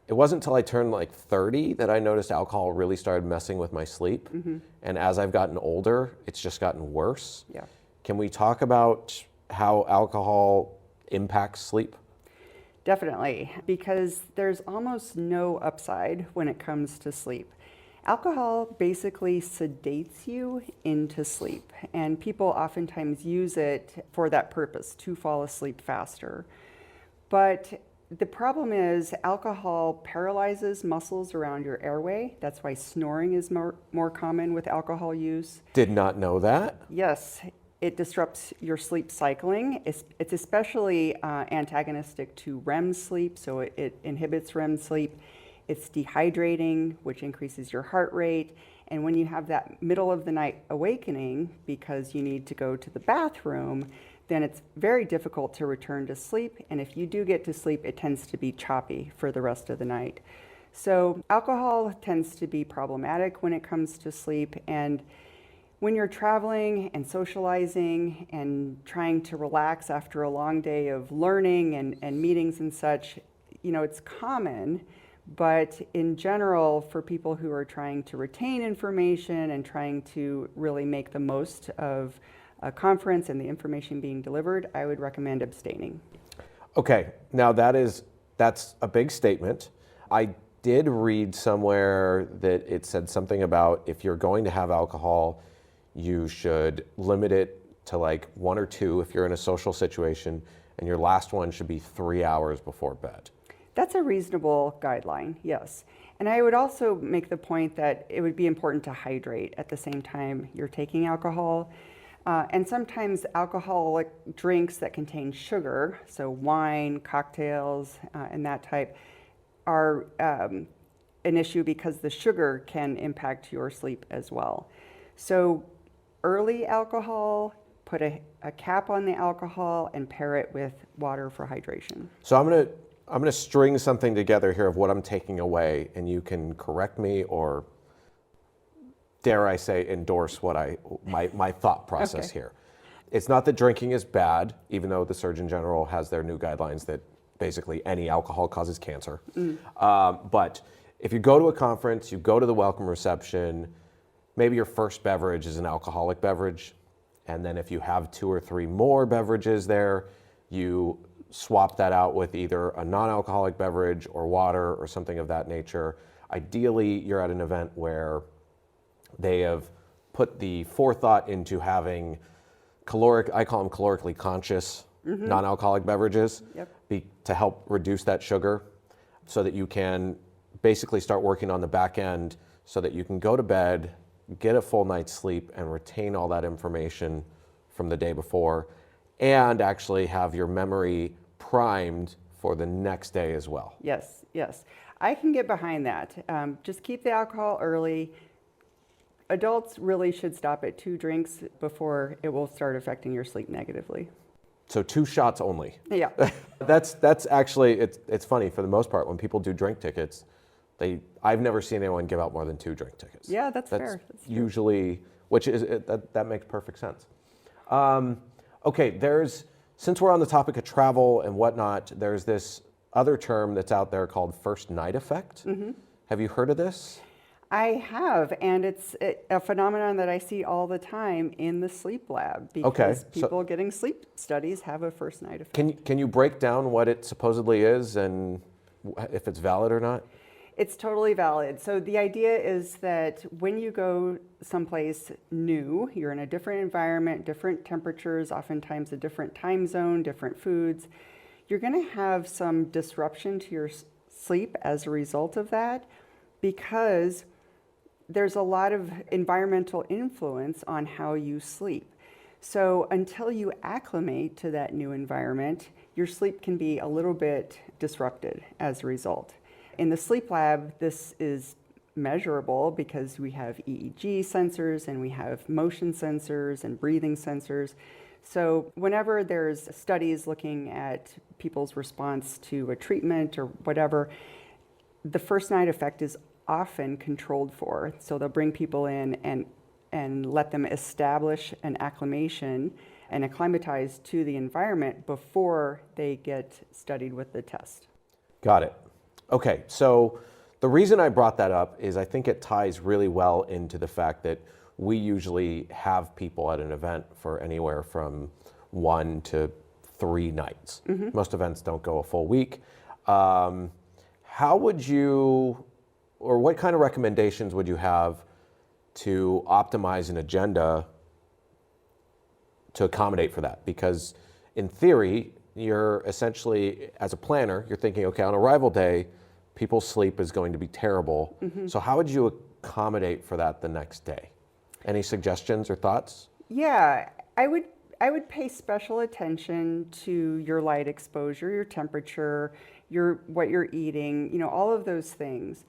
[SPEAKER 2] It wasn't until I turned like 30 that I noticed alcohol really started messing with my sleep. And as I've gotten older, it's just gotten worse.
[SPEAKER 3] Yeah.
[SPEAKER 2] Can we talk about how alcohol impacts sleep?
[SPEAKER 3] Definitely, because there's almost no upside when it comes to sleep. Alcohol basically sedates you into sleep, and people oftentimes use it for that purpose, to fall asleep faster. But the problem is alcohol paralyzes muscles around your airway. That's why snoring is more common with alcohol use.
[SPEAKER 2] Did not know that.
[SPEAKER 3] Yes, it disrupts your sleep cycling. It's especially antagonistic to REM sleep, so it inhibits REM sleep. It's dehydrating, which increases your heart rate. And when you have that middle of the night awakening because you need to go to the bathroom, then it's very difficult to return to sleep. And if you do get to sleep, it tends to be choppy for the rest of the night. So alcohol tends to be problematic when it comes to sleep. And when you're traveling and socializing and trying to relax after a long day of learning and meetings and such, it's common. But in general, for people who are trying to retain information and trying to really make the most of a conference and the information being delivered, I would recommend abstaining.
[SPEAKER 2] Okay, now that's a big statement. I did read somewhere that it said something about if you're going to have alcohol, you should limit it to like 1 or 2 if you're in a social situation, and your last one should be 3 hours before bed.
[SPEAKER 3] That's a reasonable guideline, yes. And I would also make the point that it would be important to hydrate at the same time you're taking alcohol. And sometimes alcoholic drinks that contain sugar, so wine, cocktails, and that type, are an issue because the sugar can impact your sleep as well. So early alcohol, put a cap on the alcohol and pair it with water for hydration.
[SPEAKER 2] So I'm gonna string something together here of what I'm taking away, and you can correct me or, dare I say, endorse what my thought process here. It's not that drinking is bad, even though the Surgeon General has their new guidelines that basically any alcohol causes cancer. But if you go to a conference, you go to the welcome reception, maybe your first beverage is an alcoholic beverage, and then if you have 2 or 3 more beverages there, you swap that out with either a non-alcoholic beverage or water or something of that nature. Ideally, you're at an event where they have put the forethought into having I call them calorically conscious non-alcoholic beverages to help reduce that sugar, so that you can basically start working on the back end so that you can go to bed, get a full night's sleep, and retain all that information from the day before, and actually have your memory primed for the next day as well.
[SPEAKER 3] Yes, yes. I can get behind that. Just keep the alcohol early. Adults really should stop at 2 drinks before it will start affecting your sleep negatively.
[SPEAKER 2] So 2 shots only.
[SPEAKER 3] Yeah.
[SPEAKER 2] That's actually, it's funny, for the most part, when people do drink tickets, I've never seen anyone give out more than 2 drink tickets.
[SPEAKER 3] Yeah, that's fair. That's
[SPEAKER 2] usually, that makes perfect sense. Okay, since we're on the topic of travel and whatnot, there's this other term that's out there called first night effect. Have you heard of this?
[SPEAKER 3] I have, and it's a phenomenon that I see all the time in the sleep lab, because people getting sleep studies have a first night effect.
[SPEAKER 2] Can you break down what it supposedly is and if it's valid or not?
[SPEAKER 3] It's totally valid. So the idea is that when you go someplace new, you're in a different environment, different temperatures, oftentimes a different time zone, different foods, you're going to have some disruption to your sleep as a result of that, because there's a lot of environmental influence on how you sleep. So until you acclimate to that new environment, your sleep can be a little bit disrupted as a result. In the sleep lab, this is measurable because we have EEG sensors and we have motion sensors and breathing sensors. So whenever there's studies looking at people's response to a treatment or whatever, the first night effect is often controlled for. So they'll bring people in and let them establish an acclimation and acclimatize to the environment before they get studied with the test.
[SPEAKER 2] Got it. Okay, so the reason I brought that up is I think it ties really well into the fact that we usually have people at an event for anywhere from 1 to 3 nights. Most events don't go a full week. How would you, or what kind of recommendations would you have to optimize an agenda to accommodate for that? Because in theory, you're essentially, as a planner, you're thinking, okay, on arrival day, people's sleep is going to be terrible. So how would you accommodate for that the next day? Any suggestions or thoughts?
[SPEAKER 3] Yeah, I would pay special attention to your light exposure, your temperature, what you're eating, all of those things.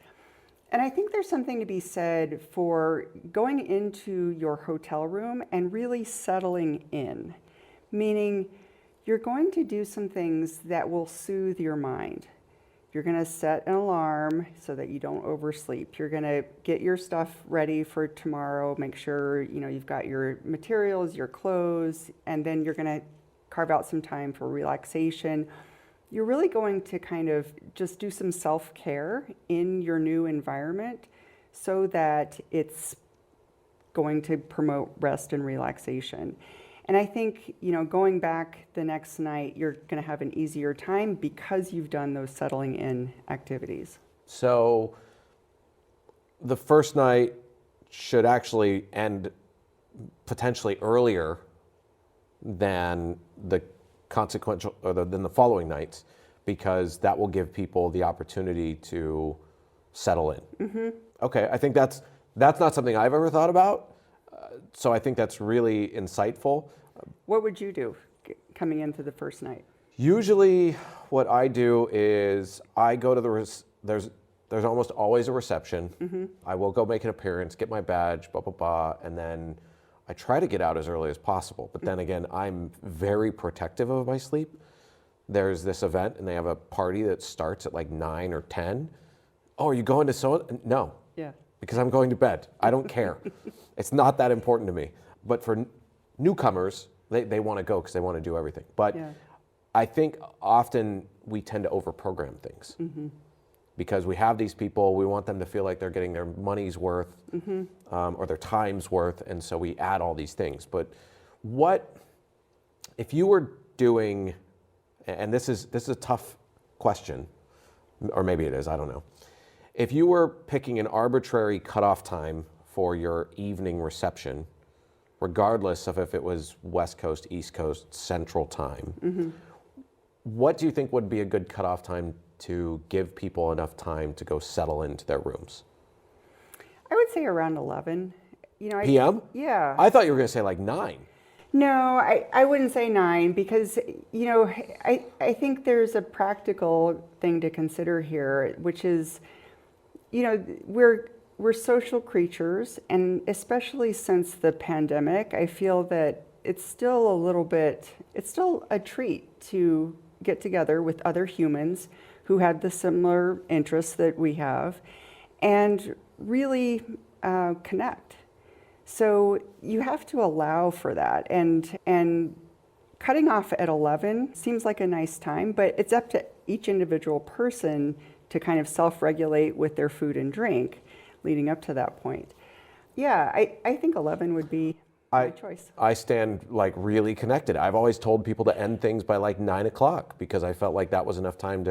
[SPEAKER 3] And I think there's something to be said for going into your hotel room and really settling in, meaning you're going to do some things that will soothe your mind. You're going to set an alarm so that you don't oversleep. You're going to get your stuff ready for tomorrow, make sure you've got your materials, your clothes, and then you're going to carve out some time for relaxation. You're really going to kind of just do some self-care in your new environment so that it's going to promote rest and relaxation. And I think, going back the next night, you're going to have an easier time because you've done those settling in activities.
[SPEAKER 2] So the first night should actually end potentially earlier than the consequential, or than the following nights, because that will give people the opportunity to settle in. Mm-hmm. Okay, I think that's not something I've ever thought about. So I think that's really insightful.
[SPEAKER 3] What would you do coming into the first night?
[SPEAKER 2] Usually what I do is I go to there's almost always a reception. Mm-hmm. I will go make an appearance, get my badge, blah, blah, blah, and then I try to get out as early as possible. But then again, I'm very protective of my sleep. There's this event and they have a party that starts at like 9 or 10. Oh, are you going to so? No.
[SPEAKER 3] Yeah.
[SPEAKER 2] Because I'm going to bed. I don't care. It's not that important to me. But for newcomers, they want to go because they want to do everything. But yeah. I think often we tend to overprogram things. Mm-hmm. Because we have these people, we want them to feel like they're getting their money's worth, mm-hmm. Or their time's worth, and so we add all these things. But what, if you were doing, and this is a tough question, or maybe it is, I don't know. If you were picking an arbitrary cutoff time for your evening reception, regardless of if it was West Coast, East Coast, Central Time, mm-hmm. what do you think would be a good cutoff time to give people enough time to go settle into their rooms?
[SPEAKER 3] I would say around 11.
[SPEAKER 2] PM?
[SPEAKER 3] Yeah.
[SPEAKER 2] I thought you were going to say like 9.
[SPEAKER 3] No, I wouldn't say 9 because, I think there's a practical thing to consider here, which is, we're social creatures, and especially since the pandemic, I feel that it's still a treat to get together with other humans who have the similar interests that we have and really connect. So you have to allow for that. And cutting off at 11 seems like a nice time, but it's up to each individual person to kind of self-regulate with their food and drink leading up to that point. Yeah, I think 11 would be my choice.
[SPEAKER 2] I stand like really connected. I've always told people to end things by like 9 o'clock because I felt like that was enough time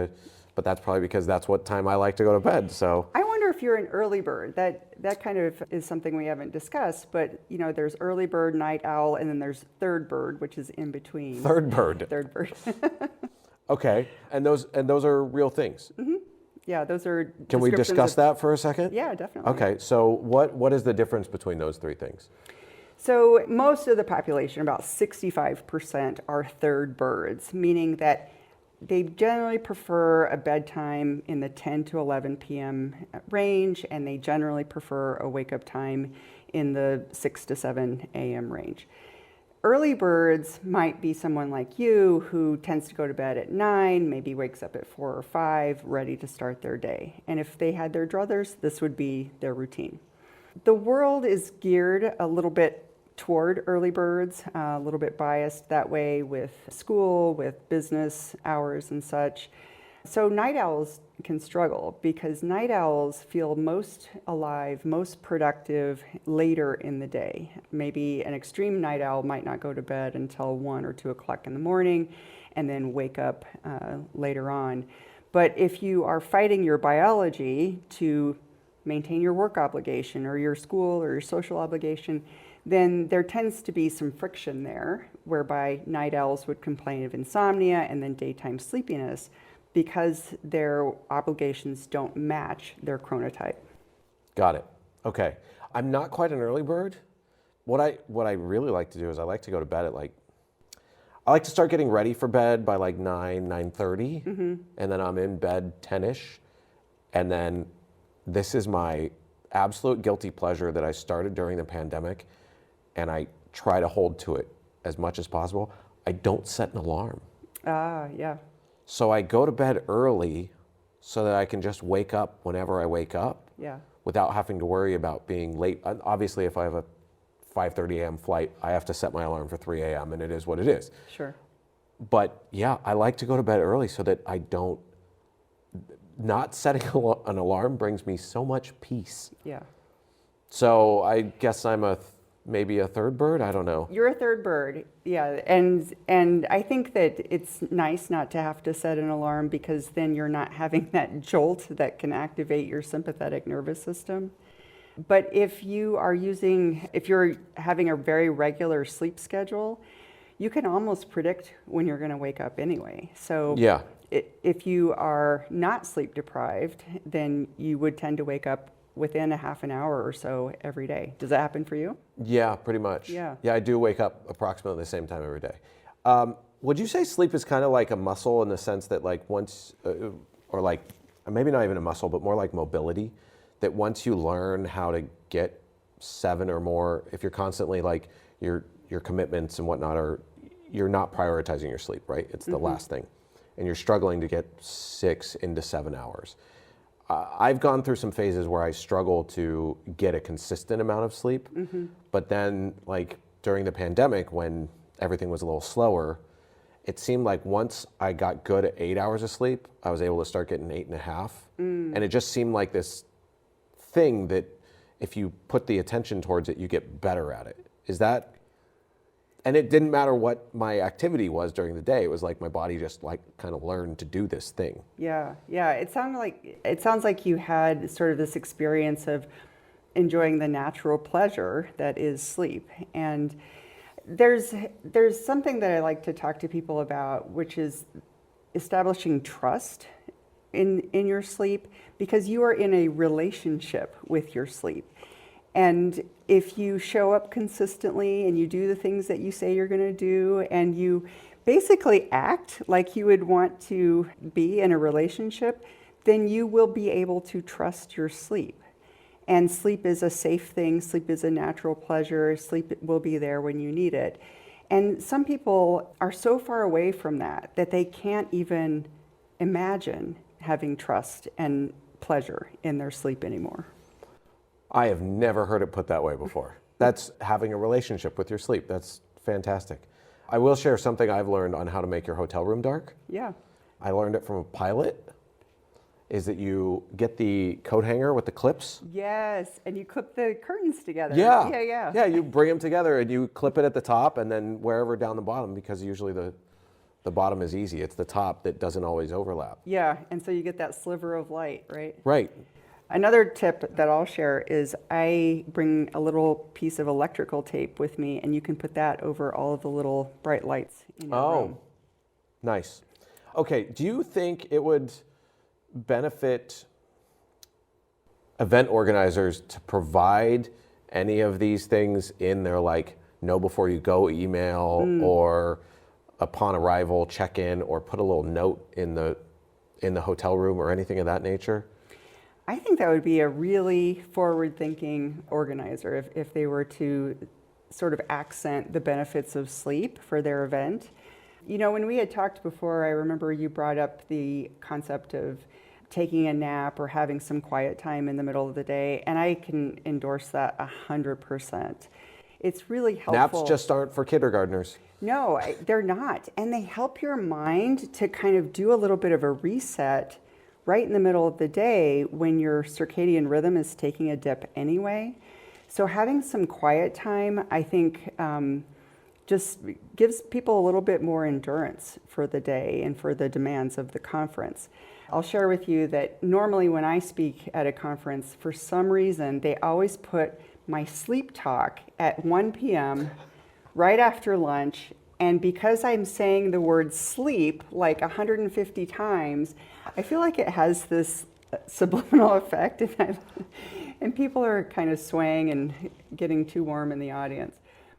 [SPEAKER 2] but that's probably because that's what time I like to go to bed, so.
[SPEAKER 3] I wonder if you're an early bird. That kind of is something we haven't discussed, but there's early bird, night owl, and then there's third bird, which is in between.
[SPEAKER 2] Third bird.
[SPEAKER 3] Third bird.
[SPEAKER 2] Okay, and those are real things?
[SPEAKER 3] Mm-hmm. Yeah, those are.
[SPEAKER 2] Can we discuss that for a second?
[SPEAKER 3] Yeah, definitely.
[SPEAKER 2] Okay, so what is the difference between those three things?
[SPEAKER 3] So most of the population, about 65%, are third birds, meaning that they generally prefer a bedtime in the 10 to 11 p.m. range, and they generally prefer a wake-up time in the 6 to 7 a.m. range. Early birds might be someone like you who tends to go to bed at 9, maybe wakes up at 4 or 5, ready to start their day. And if they had their druthers, this would be their routine. The world is geared a little bit toward early birds, a little bit biased that way with school, with business hours and such. So night owls can struggle because night owls feel most alive, most productive later in the day. Maybe an extreme night owl might not go to bed until 1 or 2 o'clock in the morning and then wake up later on. But if you are fighting your biology to maintain your work obligation or your school or your social obligation, then there tends to be some friction there, whereby night owls would complain of insomnia and then daytime sleepiness because their obligations don't match their chronotype.
[SPEAKER 2] Got it. Okay. I'm not quite an early bird. What I really like to do is I like to go to bed at I like to start getting ready for bed by like 9:30, mm-hmm. and then I'm in bed 10-ish, and then this is my absolute guilty pleasure that I started during the pandemic, and I try to hold to it as much as possible. I don't set an alarm.
[SPEAKER 3] Yeah.
[SPEAKER 2] So I go to bed early so that I can just wake up whenever I wake up
[SPEAKER 3] Yeah.
[SPEAKER 2] without having to worry about being late. Obviously, if I have a 5:30 a.m. flight, I have to set my alarm for 3 a.m. and it is what it is.
[SPEAKER 3] Sure.
[SPEAKER 2] But yeah, I like to go to bed early so that I don't, not setting an alarm brings me so much peace.
[SPEAKER 3] Yeah.
[SPEAKER 2] So I guess I'm maybe a third bird, I don't know.
[SPEAKER 3] You're a third bird, yeah, and I think that it's nice not to have to set an alarm because then you're not having that jolt that can activate your sympathetic nervous system. But if you're having a very regular sleep schedule, you can almost predict when you're going to wake up anyway. So
[SPEAKER 2] Yeah.
[SPEAKER 3] If you are not sleep deprived, then you would tend to wake up within a half an hour or so every day. Does that happen for you?
[SPEAKER 2] Yeah, pretty much.
[SPEAKER 3] Yeah.
[SPEAKER 2] Yeah, I do wake up approximately the same time every day. Would you say sleep is kind of like a muscle in the sense that like once, or like maybe not even a muscle, but more like mobility, that once you learn how to get 7 or more, if you're constantly like your commitments and whatnot you're not prioritizing your sleep, right? It's the last thing. And you're struggling to get 6 into 7 hours. I've gone through some phases where I struggle to get a consistent amount of sleep, but then like during the pandemic when everything was a little slower, it seemed like once I got good at 8 hours of sleep, I was able to start getting 8.5. And it just seemed like this thing that if you put the attention towards it, you get better at it. Is that? And it didn't matter what my activity was during the day. It was like my body just like kind of learned to do this thing.
[SPEAKER 3] Yeah. It sounds like you had sort of this experience of enjoying the natural pleasure that is sleep. And there's something that I like to talk to people about, which is establishing trust in your sleep, because you are in a relationship with your sleep. And if you show up consistently and you do the things that you say you're going to do, and you basically act like you would want to be in a relationship, then you will be able to trust your sleep. And sleep is a safe thing. Sleep is a natural pleasure. Sleep will be there when you need it. And some people are so far away from that they can't even imagine having trust and pleasure in their sleep anymore.
[SPEAKER 2] I have never heard it put that way before. That's having a relationship with your sleep. That's fantastic. I will share something I've learned on how to make your hotel room dark.
[SPEAKER 3] Yeah.
[SPEAKER 2] I learned it from a pilot, is that you get the coat hanger with the clips.
[SPEAKER 3] Yes, and you clip the curtains together.
[SPEAKER 2] Yeah.
[SPEAKER 3] Yeah.
[SPEAKER 2] Yeah, you bring them together and you clip it at the top and then wherever down the bottom, because usually the bottom is easy. It's the top that doesn't always overlap.
[SPEAKER 3] Yeah, and so you get that sliver of light, right?
[SPEAKER 2] Right.
[SPEAKER 3] Another tip that I'll share is I bring a little piece of electrical tape with me, and you can put that over all of the little bright lights in your room.
[SPEAKER 2] Nice. Okay, do you think it would benefit event organizers to provide any of these things in their like know before you go email or upon arrival check-in, or put a little note in the hotel room or anything of that nature?
[SPEAKER 3] I think that would be a really forward-thinking organizer if they were to sort of accent the benefits of sleep for their event. You know, when we had talked before, I remember you brought up the concept of taking a nap or having some quiet time in the middle of the day, and I can endorse that 100%. It's really helpful.
[SPEAKER 2] Naps just aren't for kindergartners.
[SPEAKER 3] No, they're not. And they help your mind to kind of do a little bit of a reset right in the middle of the day when your circadian rhythm is taking a dip anyway. So having some quiet time, I think, just gives people a little bit more endurance for the day and for the demands of the conference. I'll share with you that normally when I speak at a conference, for some reason, they always put my sleep talk at 1 p.m. right after lunch. And because I'm saying the word sleep like 150 times, I feel like it has this subliminal effect, and people are kind of swaying and getting too warm in the audience.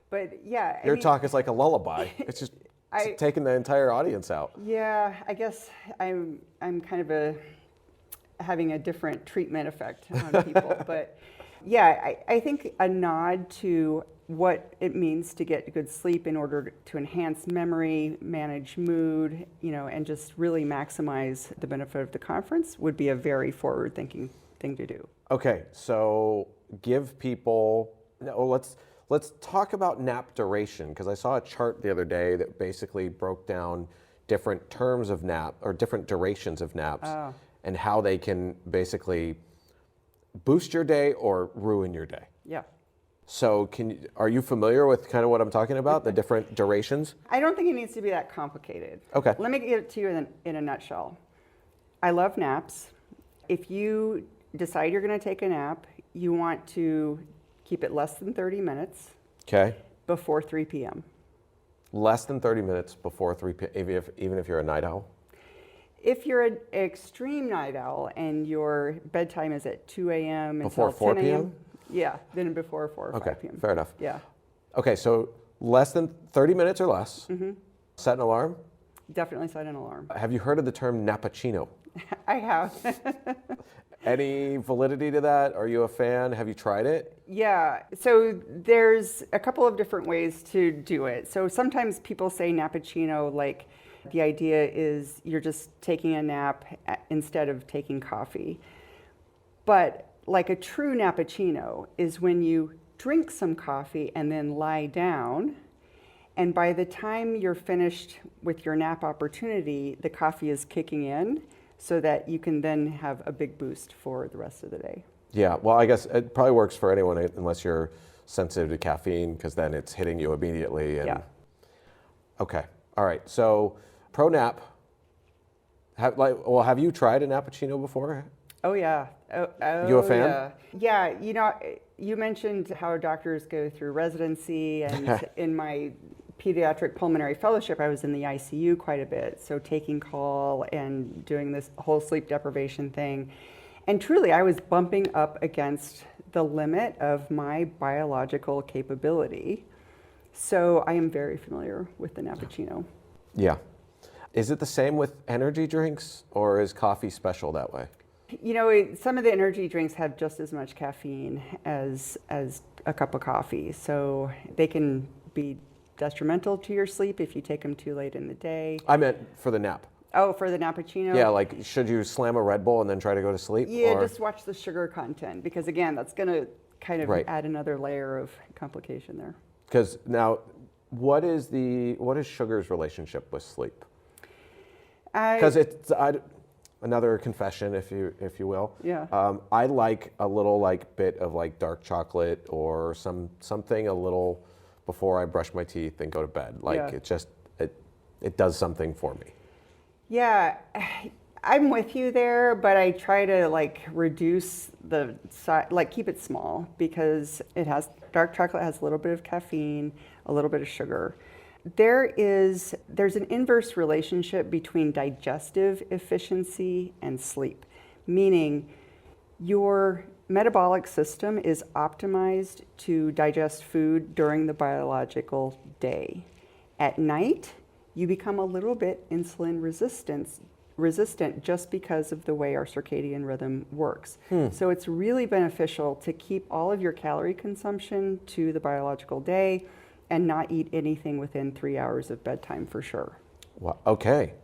[SPEAKER 3] But yeah,
[SPEAKER 2] Your talk is like a lullaby. It's just taking the entire audience out.
[SPEAKER 3] Yeah, I guess I'm kind of having a different treatment effect on people. But yeah, I think a nod to what it means to get good sleep in order to enhance memory, manage mood, and just really maximize the benefit of the conference would be a very forward-thinking thing to do.
[SPEAKER 2] Okay, so give people, let's talk about nap duration, because I saw a chart the other day that basically broke down different terms of nap or different durations of naps and how they can basically boost your day or ruin your day.
[SPEAKER 3] Yeah.
[SPEAKER 2] So are you familiar with kind of what I'm talking about, the different durations?
[SPEAKER 3] I don't think it needs to be that complicated.
[SPEAKER 2] Okay.
[SPEAKER 3] Let me get it to you in a nutshell. I love naps. If you decide you're going to take a nap, you want to keep it less than 30 minutes
[SPEAKER 2] Okay.
[SPEAKER 3] before 3 p.m.
[SPEAKER 2] Less than 30 minutes before 3 p.m., even if you're a night owl?
[SPEAKER 3] If you're an extreme night owl and your bedtime is at 2 a.m.
[SPEAKER 2] Before
[SPEAKER 3] until
[SPEAKER 2] 4
[SPEAKER 3] 10 a.m.,
[SPEAKER 2] p.m.?
[SPEAKER 3] Yeah, then before 4 or 5 p.m.
[SPEAKER 2] Fair enough.
[SPEAKER 3] Yeah,
[SPEAKER 2] Okay, so less than 30 minutes or less. Set an alarm.
[SPEAKER 3] definitely set an alarm.
[SPEAKER 2] Have you heard of the term nappuccino?
[SPEAKER 3] I have.
[SPEAKER 2] Any validity to that? Are you a fan? Have you tried it?
[SPEAKER 3] Yeah, so there's a couple of different ways to do it. So sometimes people say nappuccino, like the idea is you're just taking a nap instead of taking coffee. But like a true nappuccino is when you drink some coffee and then lie down, and by the time you're finished with your nap opportunity, the coffee is kicking in so that you can then have a big boost for the rest of the day.
[SPEAKER 2] Yeah, well, I guess it probably works for anyone unless you're sensitive to caffeine, because then it's hitting you immediately. And
[SPEAKER 3] Yeah.
[SPEAKER 2] Okay, all right. So pro nap. Have you tried a nappuccino before?
[SPEAKER 3] Oh yeah.
[SPEAKER 2] You a fan?
[SPEAKER 3] Yeah. You mentioned how doctors go through residency, and in my pediatric pulmonary fellowship, I was in the ICU quite a bit. So taking call and doing this whole sleep deprivation thing. And truly, I was bumping up against the limit of my biological capability. So I am very familiar with the nappuccino.
[SPEAKER 2] Yeah. Is it the same with energy drinks, or is coffee special that way?
[SPEAKER 3] Some of the energy drinks have just as much caffeine as a cup of coffee. So they can be detrimental to your sleep if you take them too late in the day.
[SPEAKER 2] I meant for the nap.
[SPEAKER 3] Oh, for the nappuccino?
[SPEAKER 2] Yeah, like should you slam a Red Bull and then try to go to sleep?
[SPEAKER 3] Yeah,
[SPEAKER 2] or?
[SPEAKER 3] just watch the sugar content, because again, that's going to kind of add another layer of complication there.
[SPEAKER 2] Because now, what is sugar's relationship with sleep? Because it's another confession, if you will.
[SPEAKER 3] Yeah.
[SPEAKER 2] I like a little bit of dark chocolate or something a little before I brush my teeth and go to bed. It does something for me.
[SPEAKER 3] Yeah, I'm with you there, but I try to reduce the size, keep it small, because dark chocolate has a little bit of caffeine, a little bit of sugar. There's an inverse relationship between digestive efficiency and sleep, meaning your metabolic system is optimized to digest food during the biological day. At night, you become a little bit insulin resistant just because of the way our circadian rhythm works. So it's really beneficial to keep all of your calorie consumption to the biological day and not eat anything within 3 hours of bedtime for sure.
[SPEAKER 2] Wow. Okay,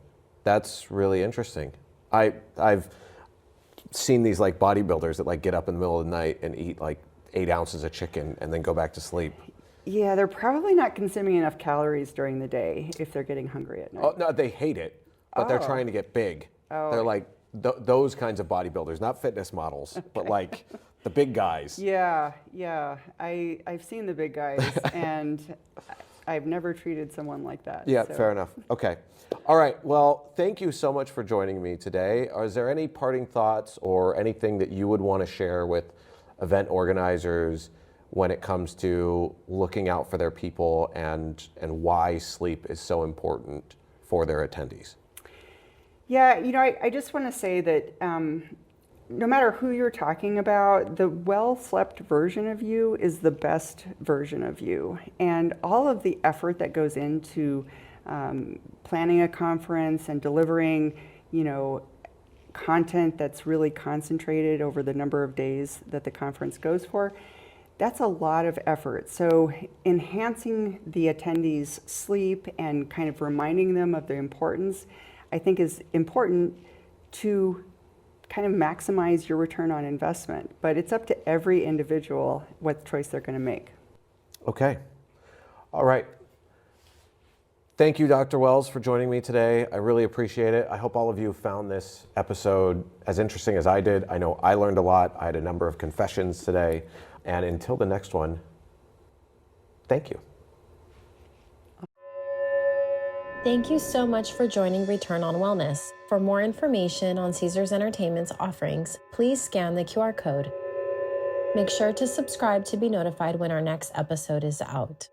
[SPEAKER 2] that's really interesting. I've seen these bodybuilders that get up in the middle of the night and eat 8 ounces of chicken and then go back to sleep.
[SPEAKER 3] Yeah, they're probably not consuming enough calories during the day if they're getting hungry at night.
[SPEAKER 2] Oh no, they hate it, but they're trying to get big. They're those kinds of bodybuilders, not fitness models, but the big guys.
[SPEAKER 3] Yeah. I've seen the big guys, and I've never treated someone like that.
[SPEAKER 2] Yeah,
[SPEAKER 3] so.
[SPEAKER 2] Fair enough. Okay. All right. Well, thank you so much for joining me today. Is there any parting thoughts or anything that you would want to share with event organizers when it comes to looking out for their people and why sleep is so important for their attendees?
[SPEAKER 3] Yeah, I just want to say that no matter who you're talking about, the well-slept version of you is the best version of you. And all of the effort that goes into planning a conference and delivering, content that's really concentrated over the number of days that the conference goes for, that's a lot of effort. So enhancing the attendees' sleep and kind of reminding them of the importance, I think is important to kind of maximize your return on investment. But it's up to every individual what choice they're going to make.
[SPEAKER 2] Okay. All right. Thank you, Dr. Wells, for joining me today. I really appreciate it. I hope all of you found this episode as interesting as I did. I know I learned a lot. I had a number of confessions today. And until the next one, thank you.
[SPEAKER 1] Thank you so much for joining Return on Wellness. For more information on Caesars Entertainment's offerings, please scan the QR code. Make sure to subscribe to be notified when our next episode is out.